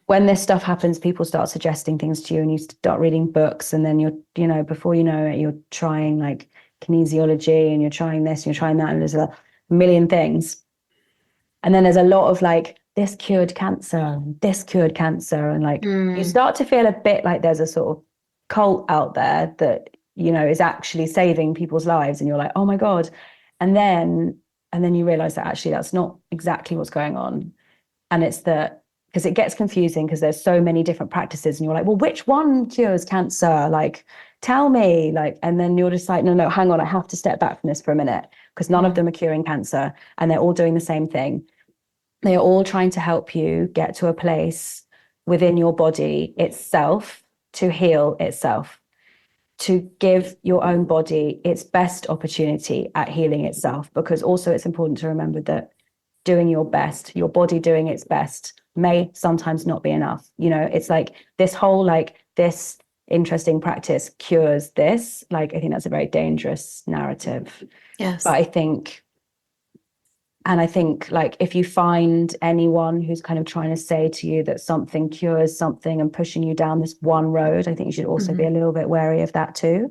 when this stuff happens, people start suggesting things to you and you start reading books. And then before you know it, you're trying like kinesiology and you're trying this, and you're trying that. And there's a million things. And then there's a lot of like, this cured cancer, this cured cancer. And like, you start to feel a bit like there's a sort of cult out there that, is actually saving people's lives. And you're like, oh my God. And then you realize that actually that's not exactly what's going on. And it's because it gets confusing because there's so many different practices and you're like, well, which one cures cancer? Like, tell me, like, and then you're just like, no, hang on, I have to step back from this for a minute, because none of them are curing cancer and they're all doing the same thing. They are all trying to help you get to a place within your body itself to heal itself, to give your own body its best opportunity at healing itself. Because also it's important to remember that doing your best, your body doing its best, may sometimes not be enough. It's like this whole like this interesting practice cures this. Like I think that's a very dangerous narrative. Yes. But I think like if you find anyone who's kind of trying to say to you that something cures something and pushing you down this one road, I think you should also be a little bit wary of that too.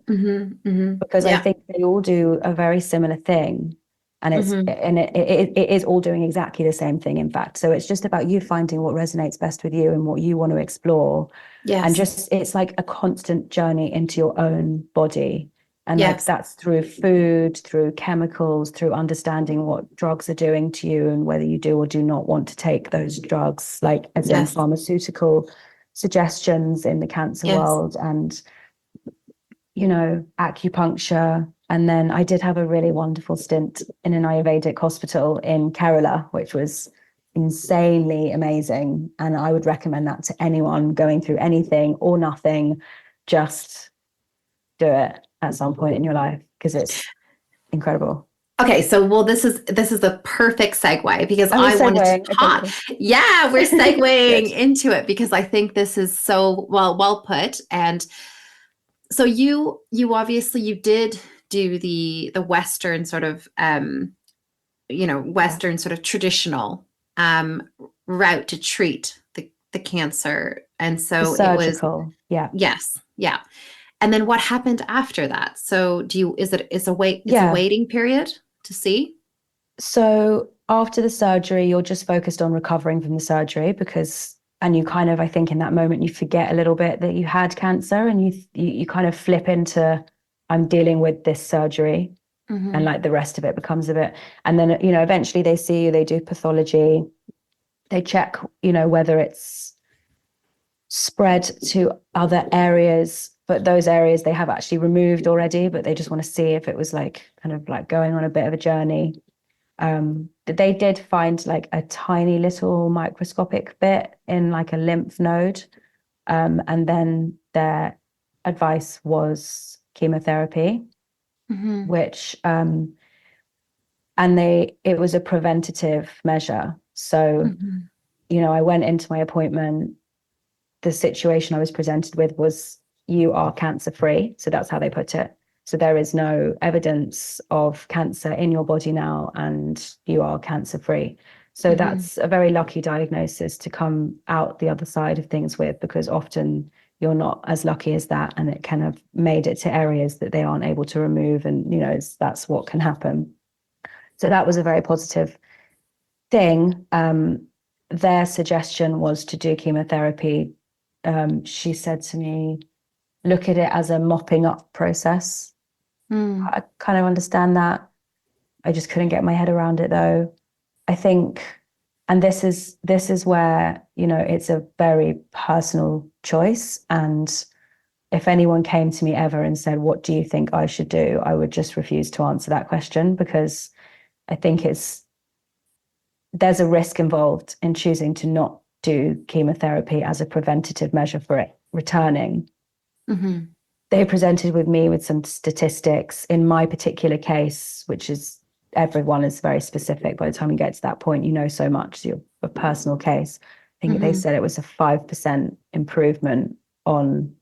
Because I think they all do a very similar thing. And it is all doing exactly the same thing, in fact. So it's just about you finding what resonates best with you and what you want to explore. Yes. And just, it's like a constant journey into your own body. And like that's through food, through chemicals, through understanding what drugs are doing to you and whether you do or do not want to take those drugs, like as in pharmaceutical suggestions in the cancer world. And acupuncture. And then I did have a really wonderful stint in an Ayurvedic hospital in Kerala, which was insanely amazing. And I would recommend that to anyone going through anything or nothing. Just do it at some point in your life because it's incredible. Okay, so this is the perfect segue because I wanted to talk. Okay. Yeah, we're segueing into it because I think this is so well put. And so you obviously you did do the Western sort of Western sort of traditional route to treat the cancer, and so The it was surgical, yeah. Yes, yeah. And then what happened after that? So it's a waiting period to see? So after the surgery, you're just focused on recovering from the surgery and you kind of, I think in that moment, you forget a little bit that you had cancer and you kind of flip into, I'm dealing with this surgery. Mm-hmm. And like the rest of it becomes a bit, and then, eventually they see you, they do pathology, they check, whether it's spread to other areas, but those areas they have actually removed already, but they just want to see if it was like kind of like going on a bit of a journey. They did find like a tiny little microscopic bit in like a lymph node. And then their advice was chemotherapy, mm-hmm. which, and it was a preventative measure. So, mm-hmm. I went into my appointment, the situation I was presented with was, you are cancer free. So that's how they put it. So there is no evidence of cancer in your body now, and you are cancer free. So mm-hmm. that's a very lucky diagnosis to come out the other side of things with, because often you're not as lucky as that, and it kind of made it to areas that they aren't able to remove, and that's what can happen. So that was a very positive thing. Their suggestion was to do chemotherapy. She said to me, look at it as a mopping up process. I kind of understand that. I just couldn't get my head around it though. I think, and this is where, it's a very personal choice. And if anyone came to me ever and said, what do you think I should do? I would just refuse to answer that question, because I think there's a risk involved in choosing to not do chemotherapy as a preventative measure for it returning. Mm-hmm. They presented with me with some statistics in my particular case, which is, everyone is very specific. By the time you get to that point, so much, you're a personal case. I think mm-hmm. they said it was a 5% improvement on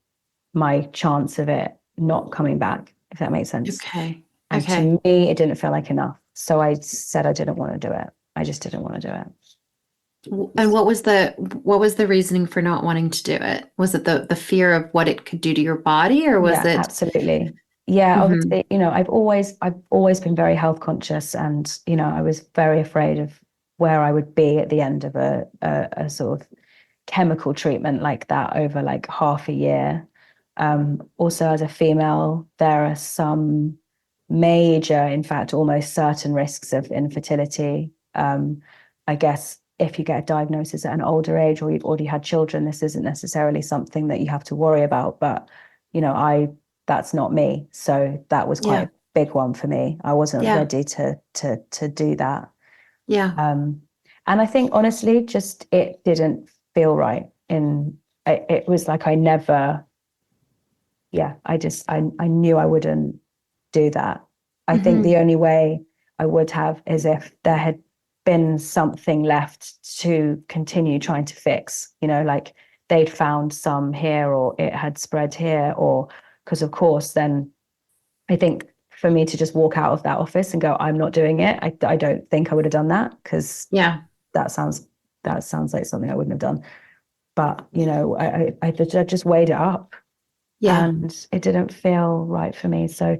my chance of it not coming back, if that makes sense. Okay. And to me, it didn't feel like enough. So I said I didn't want to do it. I just didn't want to do it. And what was the reasosoning for not wanting to do it? Was it the fear of what it could do to your body, or was it? Absolutely. Yeah. Mm-hmm. Obviously, I've always been very health conscious, and, I was very afraid of where I would be at the end of a sort of chemical treatment like that over like half a year. Also, as a female, there are some major, in fact, almost certain risks of infertility. I guess if you get a diagnosis at an older age, or you've already had children, this isn't necessarily something that you have to worry about. But, that's not me. So that was quite a big one for me. I wasn't ready to do that. Yeah. And I think, honestly, just it didn't feel right. It was like I knew I wouldn't do that. I mm-hmm. think the only way I would have is if there had been something left to continue trying to fix, like they'd found some here, or it had spread here, or because of course then I think for me to just walk out of that office and go, I'm not doing it, I don't think I would have done that, because that sounds like something I wouldn't have done. But I just weighed it up, and it didn't feel right for me. So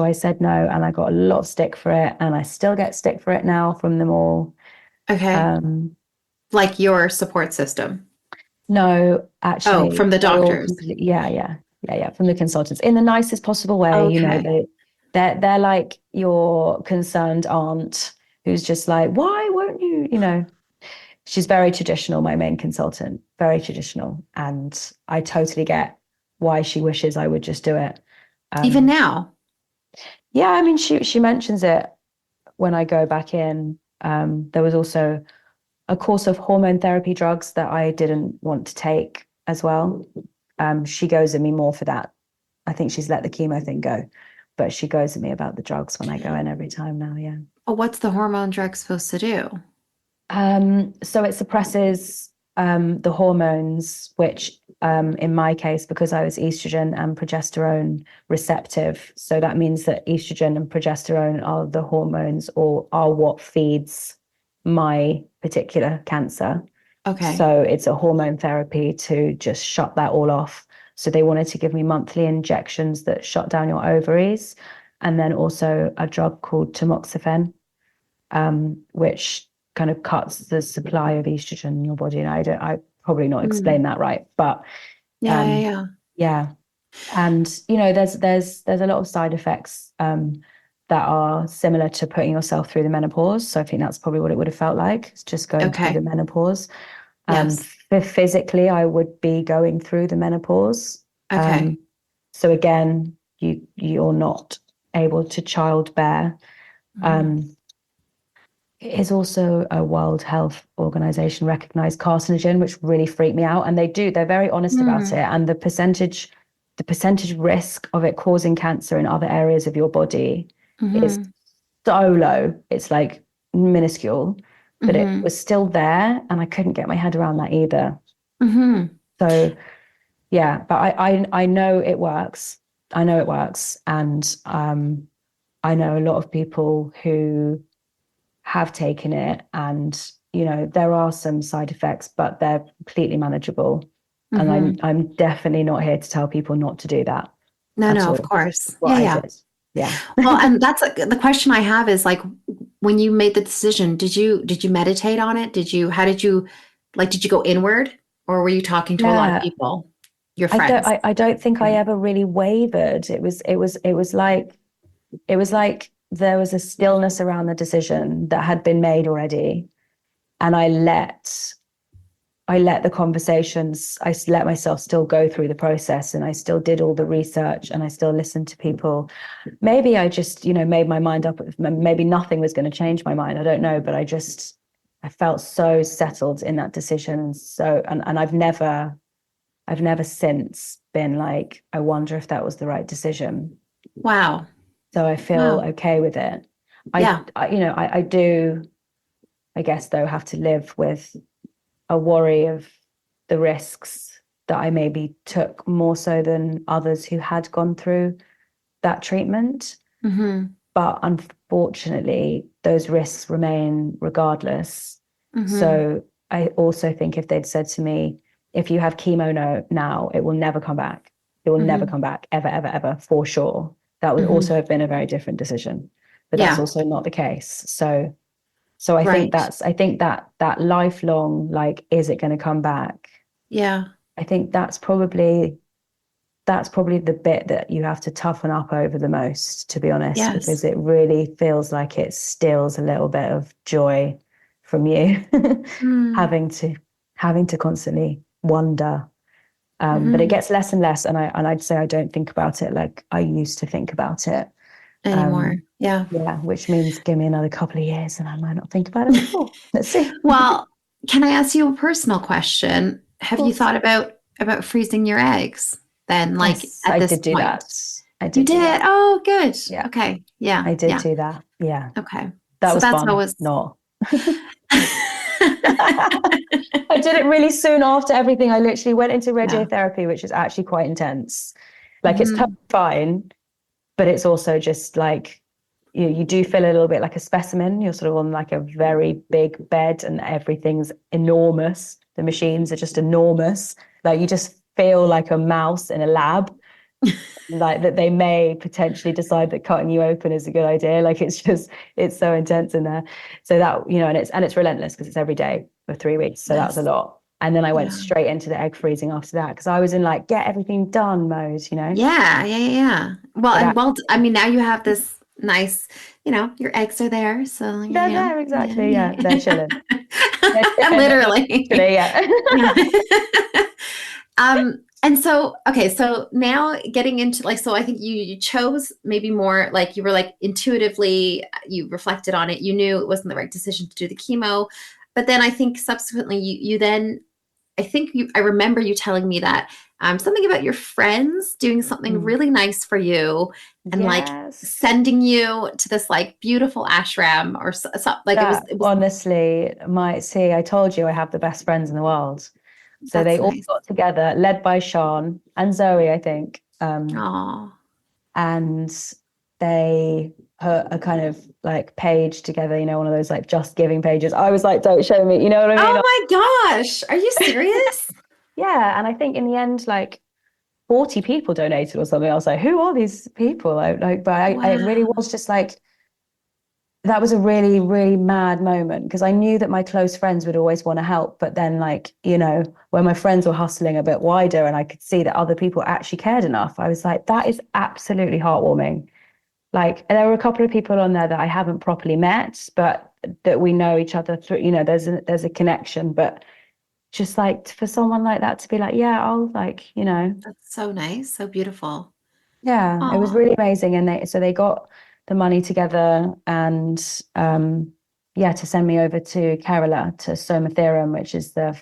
I said no, and I got a lot of stick for it, and I still get stick for it now from them all. Okay. Like your support system? No, actually. Oh, from the doctors? Yeah. From the consultants, in the nicest possible way. Okay. They're like your concerned aunt who's just like, why won't you, She's very traditional, my main consultant, very traditional. And I totally get why she wishes I would just do it. Even now? Yeah, I mean, she mentions it when I go back in. There was also a course of hormone therapy drugs that I didn't want to take as well. She goes at me more for that. I think she's let the chemo thing go, but she goes at me about the drugs when I go in every time now. Yeah. Oh, what's the hormone drug supposed to do? So it suppresses the hormones, which in my case, because I was estrogen and progesterone receptive, so that means that estrogen and progesterone are the hormones or are what feeds my particular cancer. Okay. So it's a hormone therapy to just shut that all off. So they wanted to give me monthly injections that shut down your ovaries, and then also a drug called tamoxifen, which kind of cuts the supply of estrogen in your body. And I probably not explain that right, but yeah. And there's a lot of side effects that are similar to putting yourself through the menopause. So I think that's probably what it would have felt like. It's just going through the menopause. Yes. Physically, I would be going through the menopause. Okay. So again, you're not able to childbear. It is also a World Health Organization recognized carcinogen, which really freaked me out. And they're very honest about it. And the percentage risk of it causing cancer in other areas of your body is so low. It's like minuscule, but it was still there. And I couldn't get my head around that either. So yeah, but I know it works. I know it works. And I know a lot of people who have taken it, and there are some side effects, but they're completely manageable. And I'm definitely not here to tell people not to do that. No, of course. I did. Yeah. Well, and that's the question I have is like, when you made the decision, did you meditate on it? Did you go inward, or were you talking to a lot of people, your friends? I don't think I ever really wavered. It was like there was a stillness around the decision that had been made already. And I let the conversations, I let myself still go through the process, and I still did all the research, and I still listened to people. Maybe I just, made my mind up. Maybe nothing was going to change my mind. I don't know, but I felt so settled in that decision. So, and I've never since been like, I wonder if that was the right decision. Wow. So I feel okay with it. I do, I guess, though, have to live with a worry of the risks that I maybe took more so than others who had gone through that treatment. But unfortunately, those risks remain regardless. So I also think if they'd said to me, if you have chemo now, it will never come back. It will never come back, ever, ever, ever, for sure. That would also have been a very different decision. But that's also not the case. So I think that lifelong, like, is it going to come back? Yeah. I think that's probably the bit that you have to toughen up over the most, to be honest, because it really feels like it steals a little bit of joy from you, having to constantly wonder. But it gets less and less, and I'd say I don't think about it like I used to think about it anymore. Yeah, which means give me another couple of years and I might not think about it anymore. Let's see. Well, can I ask you a personal question? Have you thought about freezing your eggs then? Like, yes, at this did do point? That. I did. You do did? That. Oh, good. Yeah. Okay. Yeah. I did do that. Yeah. Okay. That so was that's fun. Always... Not. I did it really soon after everything. I literally went into radiotherapy, which is actually quite intense. Like, it's totally fine, but it's also just like, you do feel a little bit like a specimen. You're sort of on like a very big bed and everything's enormous. The machines are just enormous. Like, you just feel like a mouse in a lab. Like, that they may potentially decide that cutting you open is a good idea. Like, it's so intense in there. So that, and it's relentless because it's every day for 3 weeks. So that was a lot. And then I went straight into the egg freezing after that, because I was in like, get everything done mode, Yeah. Well, I mean, now you have this nice, your eggs are there. So they're there, exactly. Yeah, they're chilling. Literally. Today, yeah. And so, okay, so now getting into like, so I think you chose maybe more like you were like intuitively, you reflected on it, you knew it wasn't the right decision to do the chemo, but then I think subsequently you then, I remember you telling me that something about your friends doing something really nice for you and like Yes. sending you to this like beautiful ashram or like it was, Honestly, I told you I have the best friends in the world. So they that's all nice. got together, led by Sean and Zoe, I think. Oh, And they put a kind of like page together, one of those like just giving pages. I was like, don't show me, you know what I mean? oh my gosh. Are you serious? Yeah. And I think in the end, like 40 people donated or something. I was like, who are these people? It really Wow. was just like, that was a really, really mad moment because I knew that my close friends would always want to help. But then, like, when my friends were hustling a bit wider and I could see that other people actually cared enough, I was like, that is absolutely heartwarming. Like, there were a couple of people on there that I haven't properly met, but that we know each other through, there's a connection. But just like for someone like that to be like, yeah, I'll like, That's so nice. So beautiful. yeah, it was Oh, really amazing. And they got the money together and yeah, to send me over to Kerala to Somathiram, which is the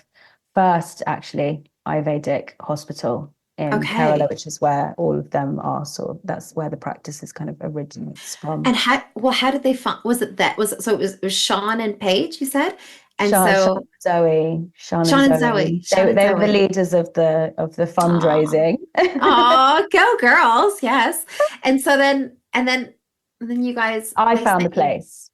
first actually Ayurvedic hospital in Kerala, okay. which is where all of them are. So that's where the practice is kind of originates And from. how did they find, was it that, was it, so it was Sean and Paige, you said? And Sean so and Zoe, Sean and Sean and Zoe. Zoe, Sean and They were the Zoe. leaders of the Oh, fundraising. oh, go girls. Yes. And so then you guys, I they found the sent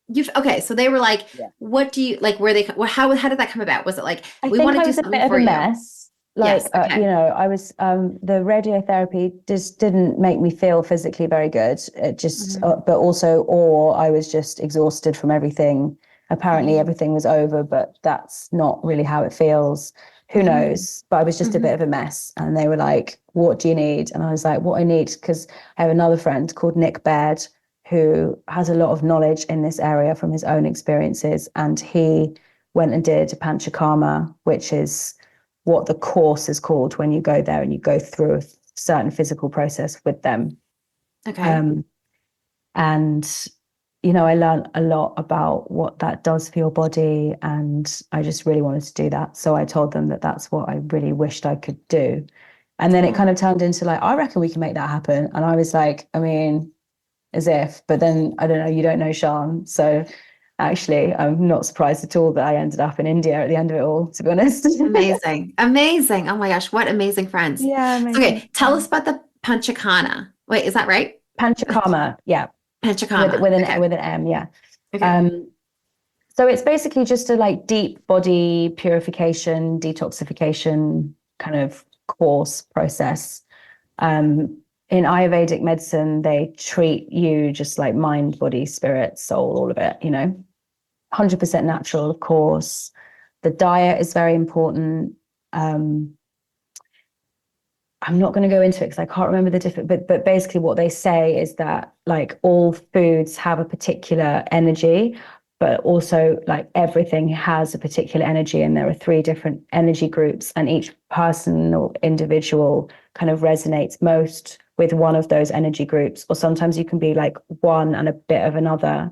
you, place. okay. So they were like, Yeah. what do you like, where they, how did that come about? Was it like, I we think want to I do was a something bit of for a you? mess. Yes. Like, Okay. I was, the radiotherapy just didn't make me feel physically very good. It just, Mhm. but also, or I was just exhausted from everything. Apparently, Mhm. everything was over, but that's not really how it feels. Who Mhm. knows? But I was just a bit Mhm. of a mess. And they were like, what do you need? And I was like, what I need, because I have another friend called Nick Baird who has a lot of knowledge in this area from his own experiences. And he went and did panchakarma, which is what the course is called when you go there and you go through a certain physical process with them. Okay. Um, and, I learned a lot about what that does for your body. And I just really wanted to do that. So I told them that that's what I really wished I could do. And then it kind Oh. of turned into like, I reckon we can make that happen. And I was like, I mean, as if, but then I don't know, you don't know Sean. So actually, I'm not surprised at all that I ended up in India at the end of it all, to be honest. Amazing. Amazing. Oh my gosh, what amazing friends. Yeah, So, amazing. okay, tell us about the Panchakana. Wait, is that right? Panchakarma, yeah, Panchakarma. Okay. with an M, yeah. Okay. Um, so it's basically just a like deep body purification, detoxification kind of course process. In Ayurvedic medicine, they treat you just like mind, body, spirit, soul, all of it, 100% natural, of course. The diet is very important. Um, I'm not going to go into it because I can't remember the different, but basically what they say is that like all foods have a particular energy, but also like everything has a particular energy, and there are three different energy groups, and each person or individual kind of resonates most with one of those energy groups, or sometimes you can be like one and a bit of another.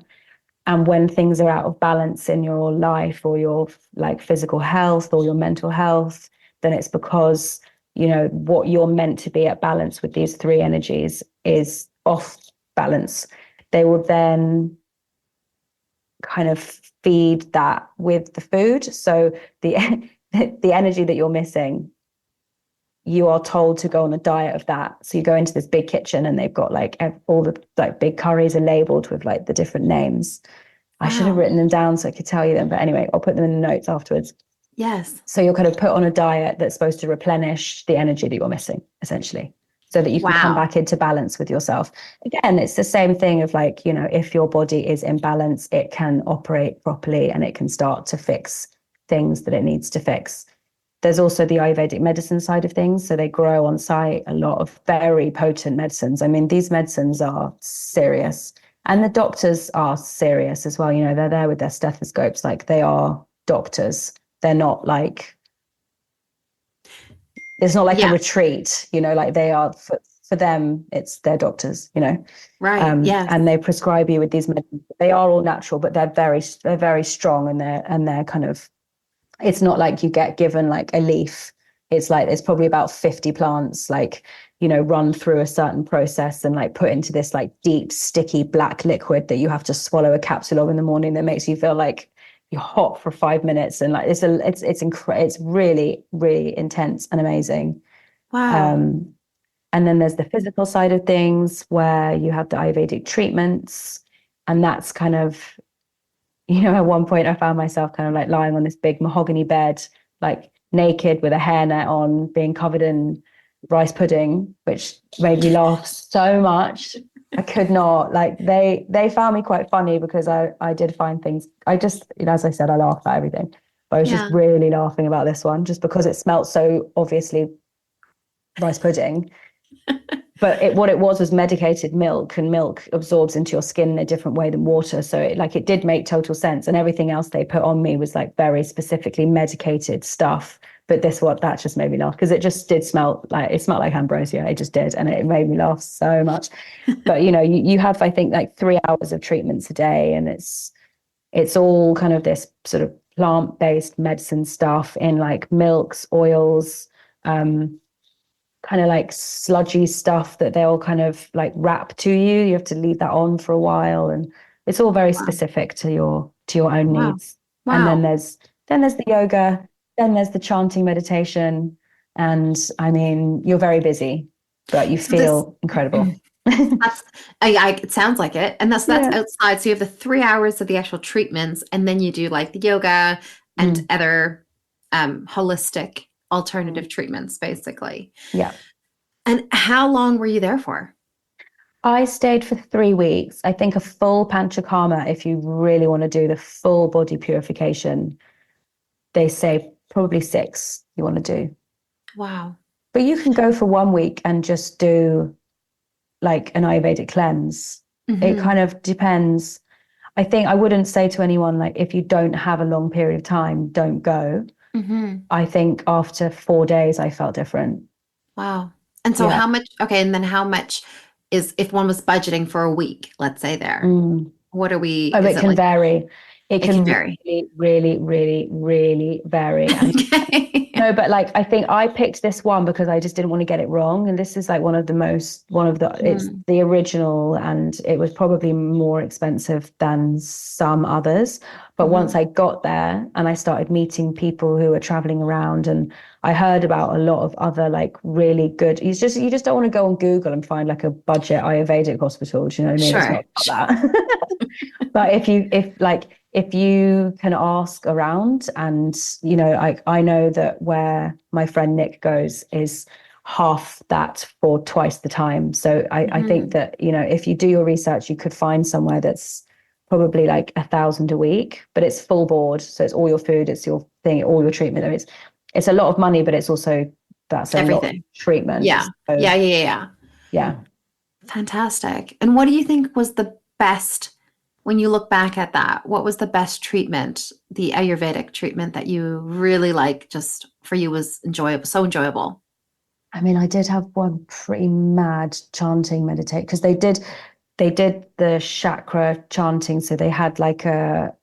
And when things are out of balance in your life or your like physical health or your mental health, then it's because, what you're meant to be at balance with these three energies is off balance. They will then kind of feed that with the food. So the the energy that you're missing, you are told to go on a diet of that. So you go into this big kitchen and they've got like all the like big curries are labeled with like the different names. I should have Wow. written them down so I could tell you them. But anyway, I'll put them in the notes afterwards. Yes. So you're kind of put on a diet that's supposed to replenish the energy that you're missing, essentially, so that you can come Wow. back into balance with yourself. Again, it's the same thing of like, if your body is in balance, it can operate properly and it can start to fix things that it needs to fix. There's also the Ayurvedic medicine side of things. So they grow on site a lot of very potent medicines. I mean, these medicines are serious. And the doctors are serious as well. They're there with their stethoscopes, like they are doctors. They're not like It's not like a Yeah. retreat, you know, like they are for them, it's their doctors, you know. Right. Yes. And they prescribe you with these medicines. They are all natural, but they're very strong, and they're kind of, it's not like you get given like a leaf. It's like there's probably about 50 plants, like, you know, run through a certain process and like put into this like deep, sticky black liquid that you have to swallow a capsule of in the morning that makes you feel like you're hot for 5 minutes. And like it's really, really intense and amazing. Wow. And then there's the physical side of things where you have the Ayurvedic treatments. And that's kind of, you know, at one point I found myself kind of like lying on this big mahogany bed, like naked with a hairnet on, being covered in rice pudding, which made me laugh so much. I could not, like, they found me quite funny because I did find things, I just, you know, as I said, I laugh at everything. But I was just really laughing about this one just because it smelled so obviously rice pudding. But what it was medicated milk, and milk absorbs into your skin in a different way than water. So it did make total sense. And everything else they put on me was like very specifically medicated stuff. But that just made me laugh because it just did smell like, it smelled like ambrosia. It just did. And it made me laugh so much. But, you know, you have, I think, like 3 hours of treatments a day. And it's all kind of this sort of plant-based medicine stuff in like milks, oils, kind of like sludgy stuff that they'll kind of like wrap to you. You have to leave that on for a while, and it's all very specific to your own needs. And then there's the yoga, then there's the chanting meditation, and I mean, you're very busy, but you feel incredible. It sounds like it, and that's outside. So you have the 3 hours of the actual treatments, and then you do like the yoga and other holistic alternative treatments, basically. Yeah. And how long were you there for? I stayed for 3 weeks. I think a full panchakarma, if you really want to do the full body purification, they say probably 6 you want to do. Wow. But you can go for 1 week and just do like an Ayurvedic cleanse. It kind of depends. I think I wouldn't say to anyone, like, if you don't have a long period of time, don't go. I think after 4 days, I felt different. Wow. And so how much, and then how much is, if one was budgeting for a week, let's say there, what are we? Oh, it can vary. It can vary. Really, really, really, really vary. No, but like, I think I picked this one because I just didn't want to get it wrong. And this is like it's the original, and it was probably more expensive than some others. But once I got there and I started meeting people who were traveling around, and I heard about a lot of other like really good, you just don't want to go on Google and find like a budget Ayurvedic hospital. Do you know what I mean? Sure. It's not about that. But if you can ask around, and, you know, I know that where my friend Nick goes is half that for twice the time. So I think that, you know, if you do your research, you could find somewhere that's probably like 1,000 a week, but it's full board. So it's all your food, it's your thing, all your treatment. I mean, it's a lot of money, but it's also, that's everything. A lot of treatment. Yeah. So, yeah. Fantastic. And what do you think was the best, when you look back at that, what was the best treatment, the Ayurvedic treatment that you really like, just for you was enjoyable, so enjoyable? I mean, I did have one pretty mad chanting meditate, because they did the chakra chanting. So they had like a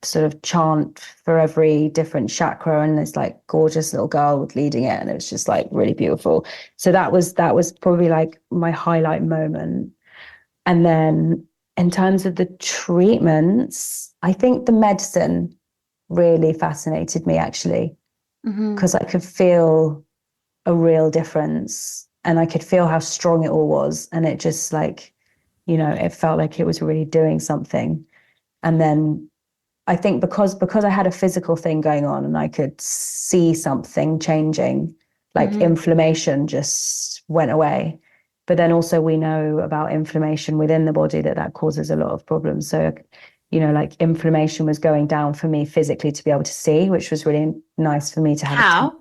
sort of chant for every different chakra, and this like gorgeous little girl was leading it, and it was just like really beautiful. So that was probably like my highlight moment. And then in terms of the treatments, I think the medicine really fascinated me, actually, because I could feel a real difference, and I could feel how strong it all was. And it just like, you know, it felt like it was really doing something. And then I think because I had a physical thing going on, and I could see something changing, like inflammation just went away. But then also we know about inflammation within the body, that causes a lot of problems. So, you know, like inflammation was going down for me physically to be able to see, which was really nice for me to have. How?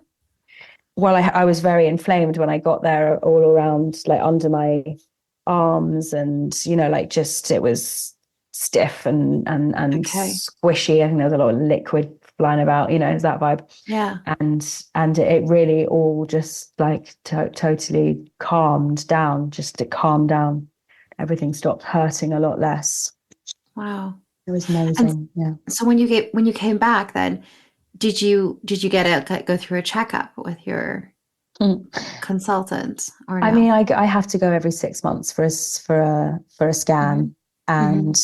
Well, I was very inflamed when I got there, all around, like under my arms, and, you know, like just, it was stiff and squishy. I think there was a lot of liquid flying about, it's that vibe. Yeah. And it really all just like totally calmed down. Just it calmed down. Everything stopped hurting a lot less. Wow. It was amazing. Yeah. So when you came back, then did you go through a checkup with your consultant or no? I mean, I have to go every 6 months for a scan, and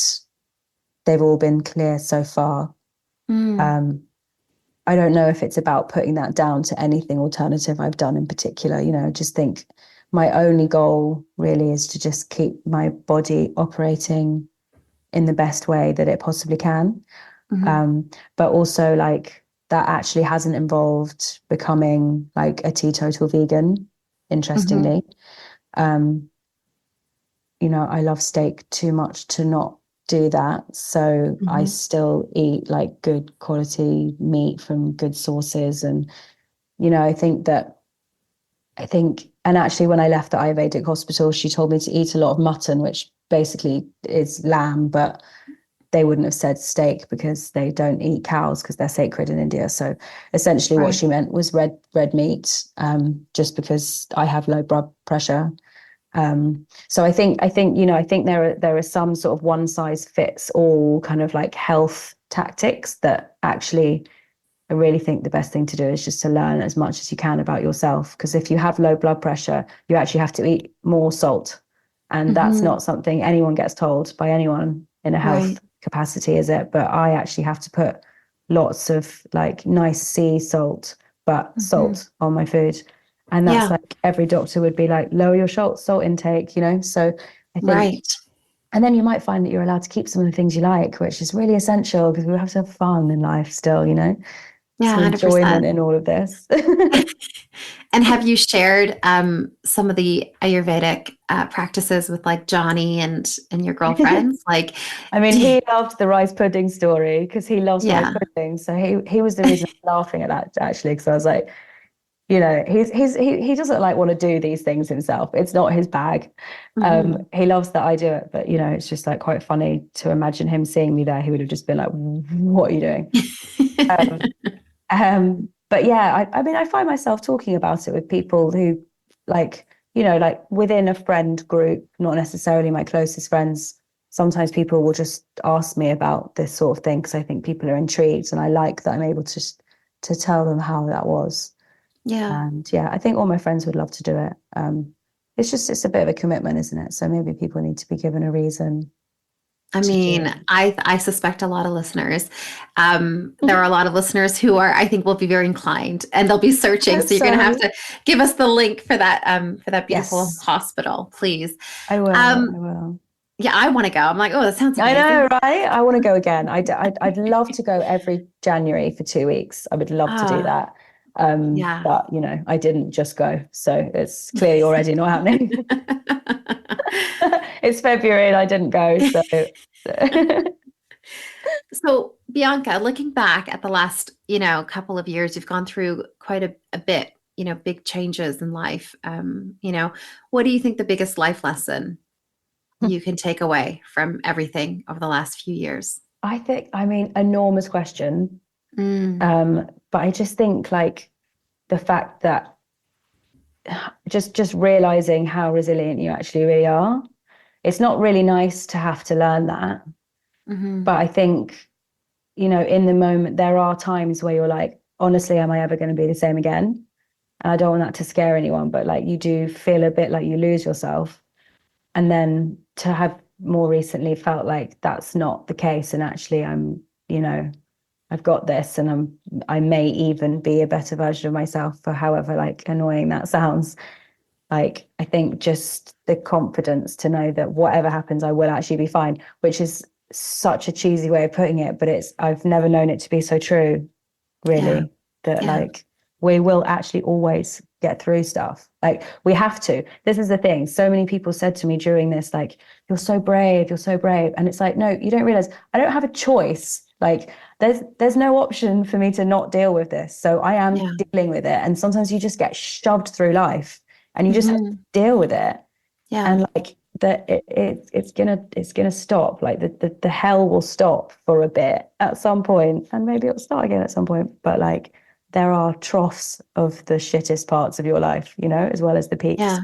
they've all been clear so far. I don't know if it's about putting that down to anything alternative I've done in particular. I just think my only goal really is to just keep my body operating in the best way that it possibly can. But also like that actually hasn't involved becoming like a teetotal vegan, interestingly. I love steak too much to not do that. So I still eat like good quality meat from good sources. And, I think, and actually when I left the Ayurvedic hospital, she told me to eat a lot of mutton, which basically is lamb, but they wouldn't have said steak because they don't eat cows because they're sacred in India. So essentially what she meant was red meat, just because I have low blood pressure. So I think there are some sort of one size fits all kind of like health tactics that actually I really think the best thing to do is just to learn as much as you can about yourself. Because if you have low blood pressure, you actually have to eat more salt. And that's not something anyone gets told by anyone in a health capacity, is it? But I actually have to put lots of like nice sea salt, but salt on my food. And that's like every doctor would be like, lower your salt intake, So I think, and then you might find that you're allowed to keep some of the things you like, which is really essential because we have to have fun in life still, Yeah, some 100%. enjoyment in all of this. And have you shared some of the Ayurvedic practices with like Johnny and your girlfriends? Like, I mean, he loved the rice pudding story because he loves rice pudding. So he was the reason I'm laughing at that actually, because I was like, he doesn't like want to do these things himself. It's not his bag. He loves that I do it, but it's just like quite funny to imagine him seeing me there. He would have just been like, "What are you doing?" But yeah, I mean, I find myself talking about it with people who like within a friend group, not necessarily my closest friends. Sometimes people will just ask me about this sort of thing because I think people are intrigued, and I like that I'm able to tell them how that was. Yeah. And yeah, I think all my friends would love to do it. It's a bit of a commitment, isn't it? So maybe people need to be given a reason. I mean, I suspect a lot of listeners. There are a lot of listeners who I think will be very inclined, and they'll be searching. So you're going to have to give us the link for that beautiful hospital, please. I will. Yeah, I want to go. I'm like, oh, that sounds amazing. I know, right? I want to go again. I'd love to go every January for 2 weeks. I would love to do that. But I didn't just go, so it's clearly already not happening. It's February and I didn't go, so. So Bianca, looking back at the last couple of years, you've gone through quite a bit, big changes in life. What do you think the biggest life lesson you can take away from everything over the last few years? I mean, enormous question. But I just think like the fact that just realizing how resilient you actually really are. It's not really nice to have to learn that. But I think, in the moment, there are times where you're like, honestly, am I ever going to be the same again? And I don't want that to scare anyone, but like you do feel a bit like you lose yourself. And then to have more recently felt like that's not the case. And actually I'm, I've got this, and I may even be a better version of myself, for however like annoying that sounds. Like, I think just the confidence to know that whatever happens, I will actually be fine, which is such a cheesy way of putting it, but I've never known it to be so true, really, like we will actually always get through stuff. Like we have to. This is the thing. So many people said to me during this, like, you're so brave. And it's like, no, you don't realize I don't have a choice. Like there's no option for me to not deal with this. So I am dealing with it. And sometimes you just get shoved through life and you just have to deal with it. Yeah. And like that it's gonna stop. Like the hell will stop for a bit at some point, and maybe it'll start again at some point. But like there are troughs of the shittest parts of your life, you know, as well as the peaks. Yeah.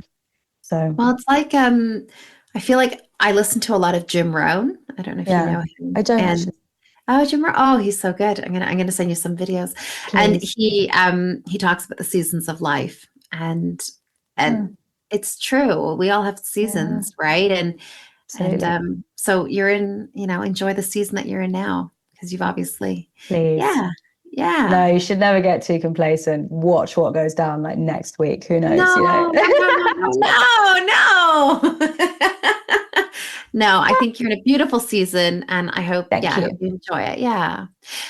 So Well, it's like I feel like I listen to a lot of Jim Rohn. I don't know if you yeah, know him. I don't And actually. oh, Jim Rohn. Oh, he's so good. I'm gonna send you some videos. And Please. he talks about the seasons of life, and Hmm. it's true. We all have Yeah, seasons, right? And absolutely. so you're in, enjoy the season that you're in now because you've obviously, Please. yeah, yeah. No, you should never get too complacent. Watch what goes down like next week. Who knows, you know? No, no, no, no, no, no. No, I think you're in a beautiful season and I hope, Thank yeah, I hope you. you enjoy it. Yeah.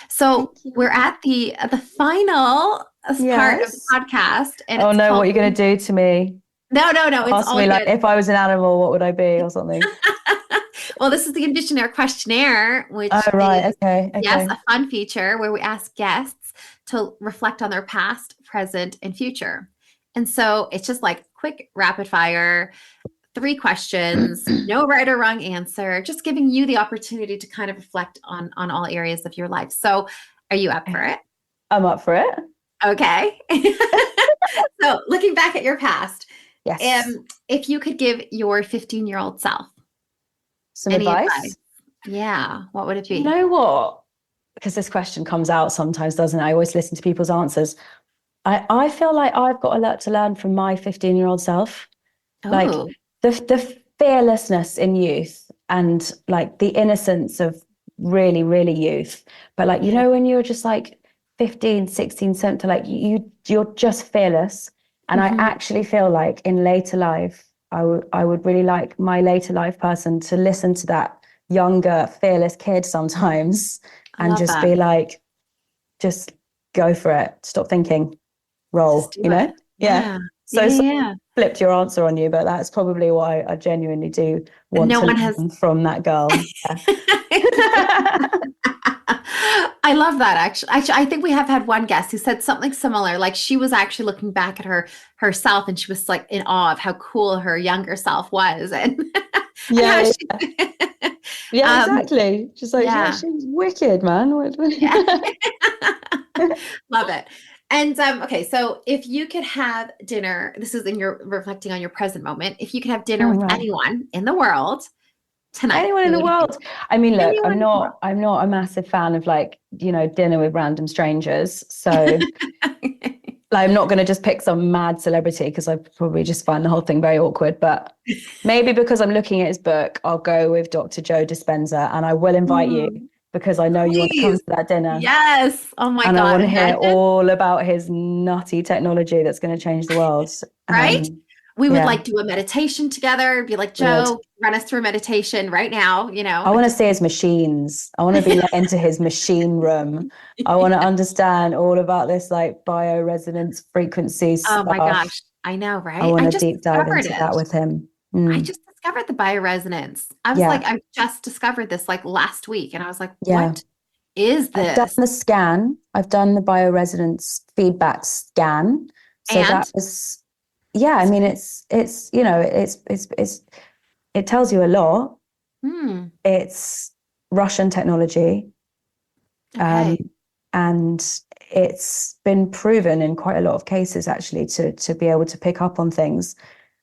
So Thank you. we're at the final part of the Yes. podcast and Oh it's no, what called are you gonna do to me? No, no, no, it's Ask all me like good. if I was an animal, what would I be or something? Well, this is the conditioner questionnaire, Oh, which right. is, Okay. yes, Okay. a fun feature where we ask guests to reflect on their past, present, and future. And so it's just like quick rapid fire, 3 questions, no right or wrong answer, just giving you the opportunity to kind of reflect on all areas of your life. So are you up for it? I'm up for it. Okay. So looking back at your past, Yes. if you could give your 15-year-old self Some any advice, advice. yeah, what would it You be? know what? Because this question comes out sometimes, doesn't it? I always listen to people's answers. I feel like I've got a lot to learn from my 15-year-old self. Like Oh, the fearlessness in youth and like the innocence of really, really youth. But like, you yeah. know, when you're just like 15, 16, 17, like you're just fearless. And I Mhm. actually feel like in later life, I would really like my later life person to listen to that younger, fearless kid sometimes I and love just that. be like, just go for it. Stop thinking, Just roll, do you it. know? Yeah. Yeah. Yeah, So yeah. flipped your answer on you, but that's probably what I genuinely do want No to one has learn from that girl. Yeah. I love that actually. I think we have had one guest who said something similar. Like she was actually looking back at herself and she was like in awe of how cool her younger self was and how Yeah, she yeah, um exactly. Just like, yeah, yeah. she's wicked, man. Yeah. Love it. And okay, so if you could have dinner, this is in your reflecting on your present moment. If you could have dinner Oh, with right. anyone in the world tonight, Anyone in who the would it be? world. I mean, look, Anyone I'm in the not I'm not a massive fan of like, dinner with random strangers. So world. like, I'm not going to just pick some mad celebrity because I probably just find the whole thing very awkward. But maybe because I'm looking at his book, I'll go with Dr. Joe Dispenza and I will invite you Mm, because I know you want to come please. to that dinner Yes. Oh my and I God. want to hear Imagine, all about his nutty technology that's going to change the world. right? We would Yeah, like do a meditation together, be like, we would. Joe, run us through a meditation right now, I want and to just see his machines. I want to be let into his machine room. I want to understand all about this like bioresonance frequency oh my stuff. gosh. I know, I right? want I to just deep dive discovered into that it. with him. I Mm. just discovered the bioresonance. I was like, Yeah, I just discovered this like last week. And I was like, yeah. what is I've done this? the scan. I've done the bioresonance feedback scan. So And that was, yeah. I mean, it tells you a lot. hmm, It's Russian technology, um, okay. and it's been proven in quite a lot of cases actually to be able to pick up on things.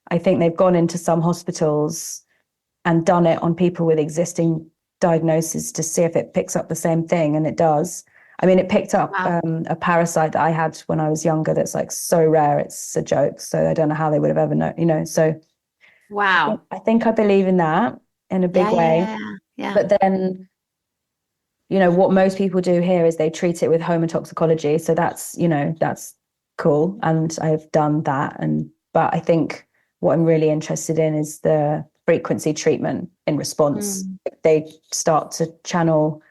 I think they've gone into some hospitals and done it on people with existing diagnoses to see if it picks up the same thing, and it does. I mean, it picked up Wow. a parasite that I had when I was younger that's like so rare, it's a joke. So I don't know how they would have ever known, So Wow. I think I believe in that in a Yeah, big yeah, way. yeah, yeah. Yeah. But then, what most people do here is they treat it with homotoxicology. So that's cool. And I've done that. But I think what I'm really interested in is the frequency treatment in response. Mm, They start to channel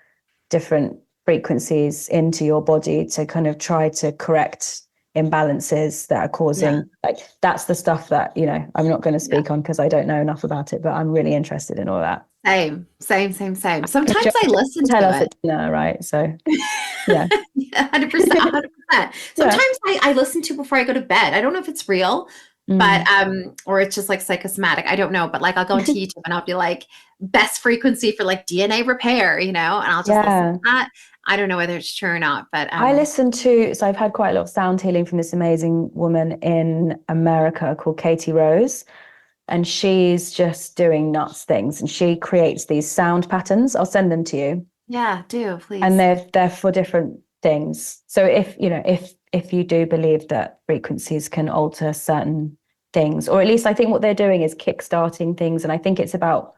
different frequencies into your body to kind of try to correct imbalances that are yeah. causing, like, that's the stuff that, I'm not going to Yeah. speak on because I don't know enough about it, but I'm really interested in all that. Same, same, same, same. I'm Sometimes sure I listen tell to us it. at dinner, right? So yeah. Yeah, 100%, 100%. Yeah. Sometimes I listen to before I go to bed. I don't know if it's real, but or it's just like psychosomatic. I don't know, but like I'll go into YouTube and I'll be like best frequency for like DNA repair, and I'll just listen to that. I don't know whether it's true or not, but I listen to, so I've had quite a lot of sound healing from this amazing woman in America called Katie Rose, and she's just doing nuts things, and she creates these sound patterns. I'll send them to you. Yeah, do please. And they're for different things. So if you do believe that frequencies can alter certain things, or at least I think what they're doing is kickstarting things, and I think it's about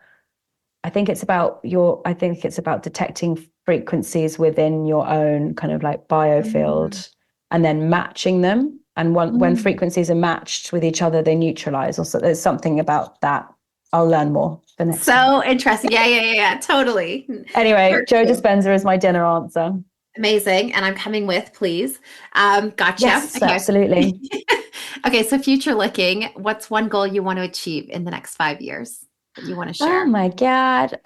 detecting frequencies within your own kind of like biofield and then matching them. And when frequencies are matched with each other, they neutralize. Also, there's something about that. I'll learn more for next time. Interesting. Yeah, totally. Anyway, Joe Dispenza is my dinner answer. Amazing. And I'm coming with, please. Gotcha. Yes, okay. Absolutely. Okay, so future looking, what's one goal you want to achieve in the next 5 years that you want to share? Oh my God.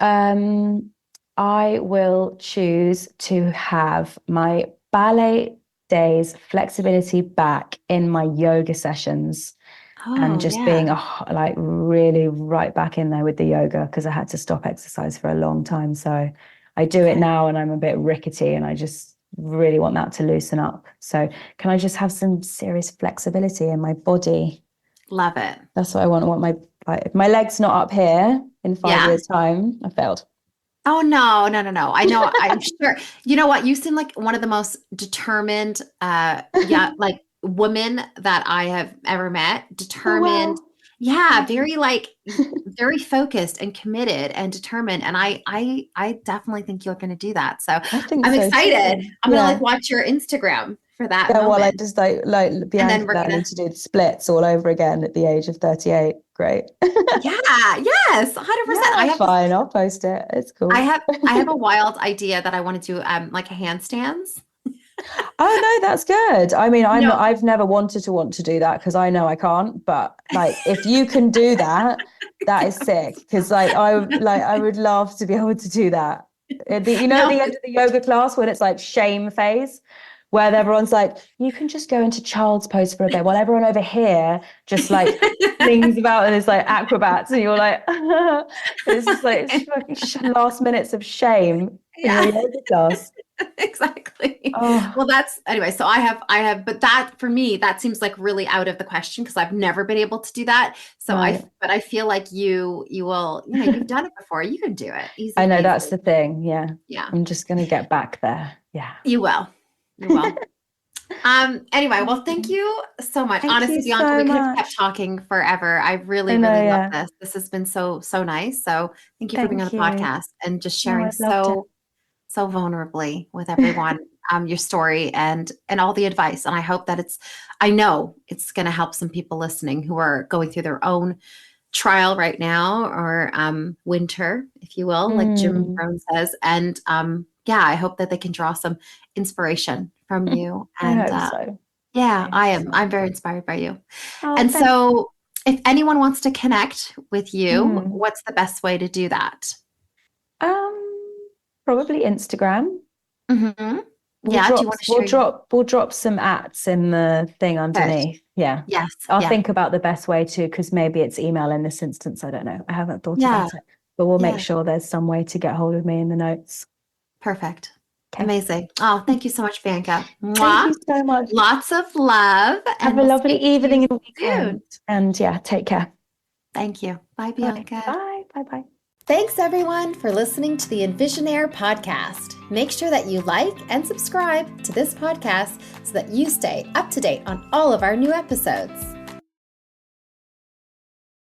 I will choose to have my ballet days flexibility back in my yoga sessions, and just being like really right back in there with the yoga, because I had to stop exercise for a long time. So I do it now, and I'm a bit rickety, and I just really want that to loosen up. So can I just have some serious flexibility in my body? Love it. That's what I want. I want if my leg's not up here in 5 years' time, I failed. Oh, no. I know. I'm sure. You know what? You seem like one of the most determined, like women that I have ever met. Determined. Oh, wow. Yeah. Very focused and committed and determined. And I definitely think you're going to do that. So I'm excited. Too. I'm going to watch your Instagram for that. Yeah, moment. Well, I just like Bianca learning to do the splits all over again at the age of 38. Great. Yes, 100%. Fine. I'll post it. It's cool. I have a wild idea that I want to do like a handstands. Oh no, that's good. I mean, I've never wanted to do that because I know I can't. But like, if you can do that, that is sick. Because I would love to be able to do that. The end of the yoga class when it's like shame phase, where everyone's like, you can just go into child's pose for a bit, while everyone over here just like flings about and is like acrobats, and you're like, it's just like last minutes of shame in your yoga class. Exactly. Oh. Well, anyway. So I have, but that for me, that seems like really out of the question because I've never been able to do that. So but I feel like you will, you've done it before. You can do it easily. I know that's the thing. Yeah. Yeah. I'm just going to get back there. Yeah. You will. Anyway, well, thank you so much. Honestly, Bianca, we could have kept talking forever. I really love this. This has been so nice. So thank you for being on the podcast and just sharing so vulnerably with everyone your story and all the advice. And I hope that I know it's going to help some people listening who are going through their own trial right now, or winter, if you will, like Jim Rohn says. And I hope that they can draw some inspiration from you. And I hope so. I'm very inspired by you. And so if anyone wants to connect with you, what's the best way to do that? Probably Instagram. Mm-hmm. Do you want to share? We'll drop some @s in the thing underneath. Good. Yeah. Yes. I'll think about the best way to, because maybe it's email in this instance. I don't know. I haven't thought about it, but we'll make sure there's some way to get hold of me in the notes. Perfect. Okay. Amazing. Oh, thank you so much, Bianca. Thank you so much. Lots of love. Have a lovely evening and weekend. And take care. Thank you. Bye, Bianca. Bye. Bye. Thanks, everyone, for listening to the Envisionaire podcast. Make sure that you like and subscribe to this podcast so that you stay up to date on all of our new episodes.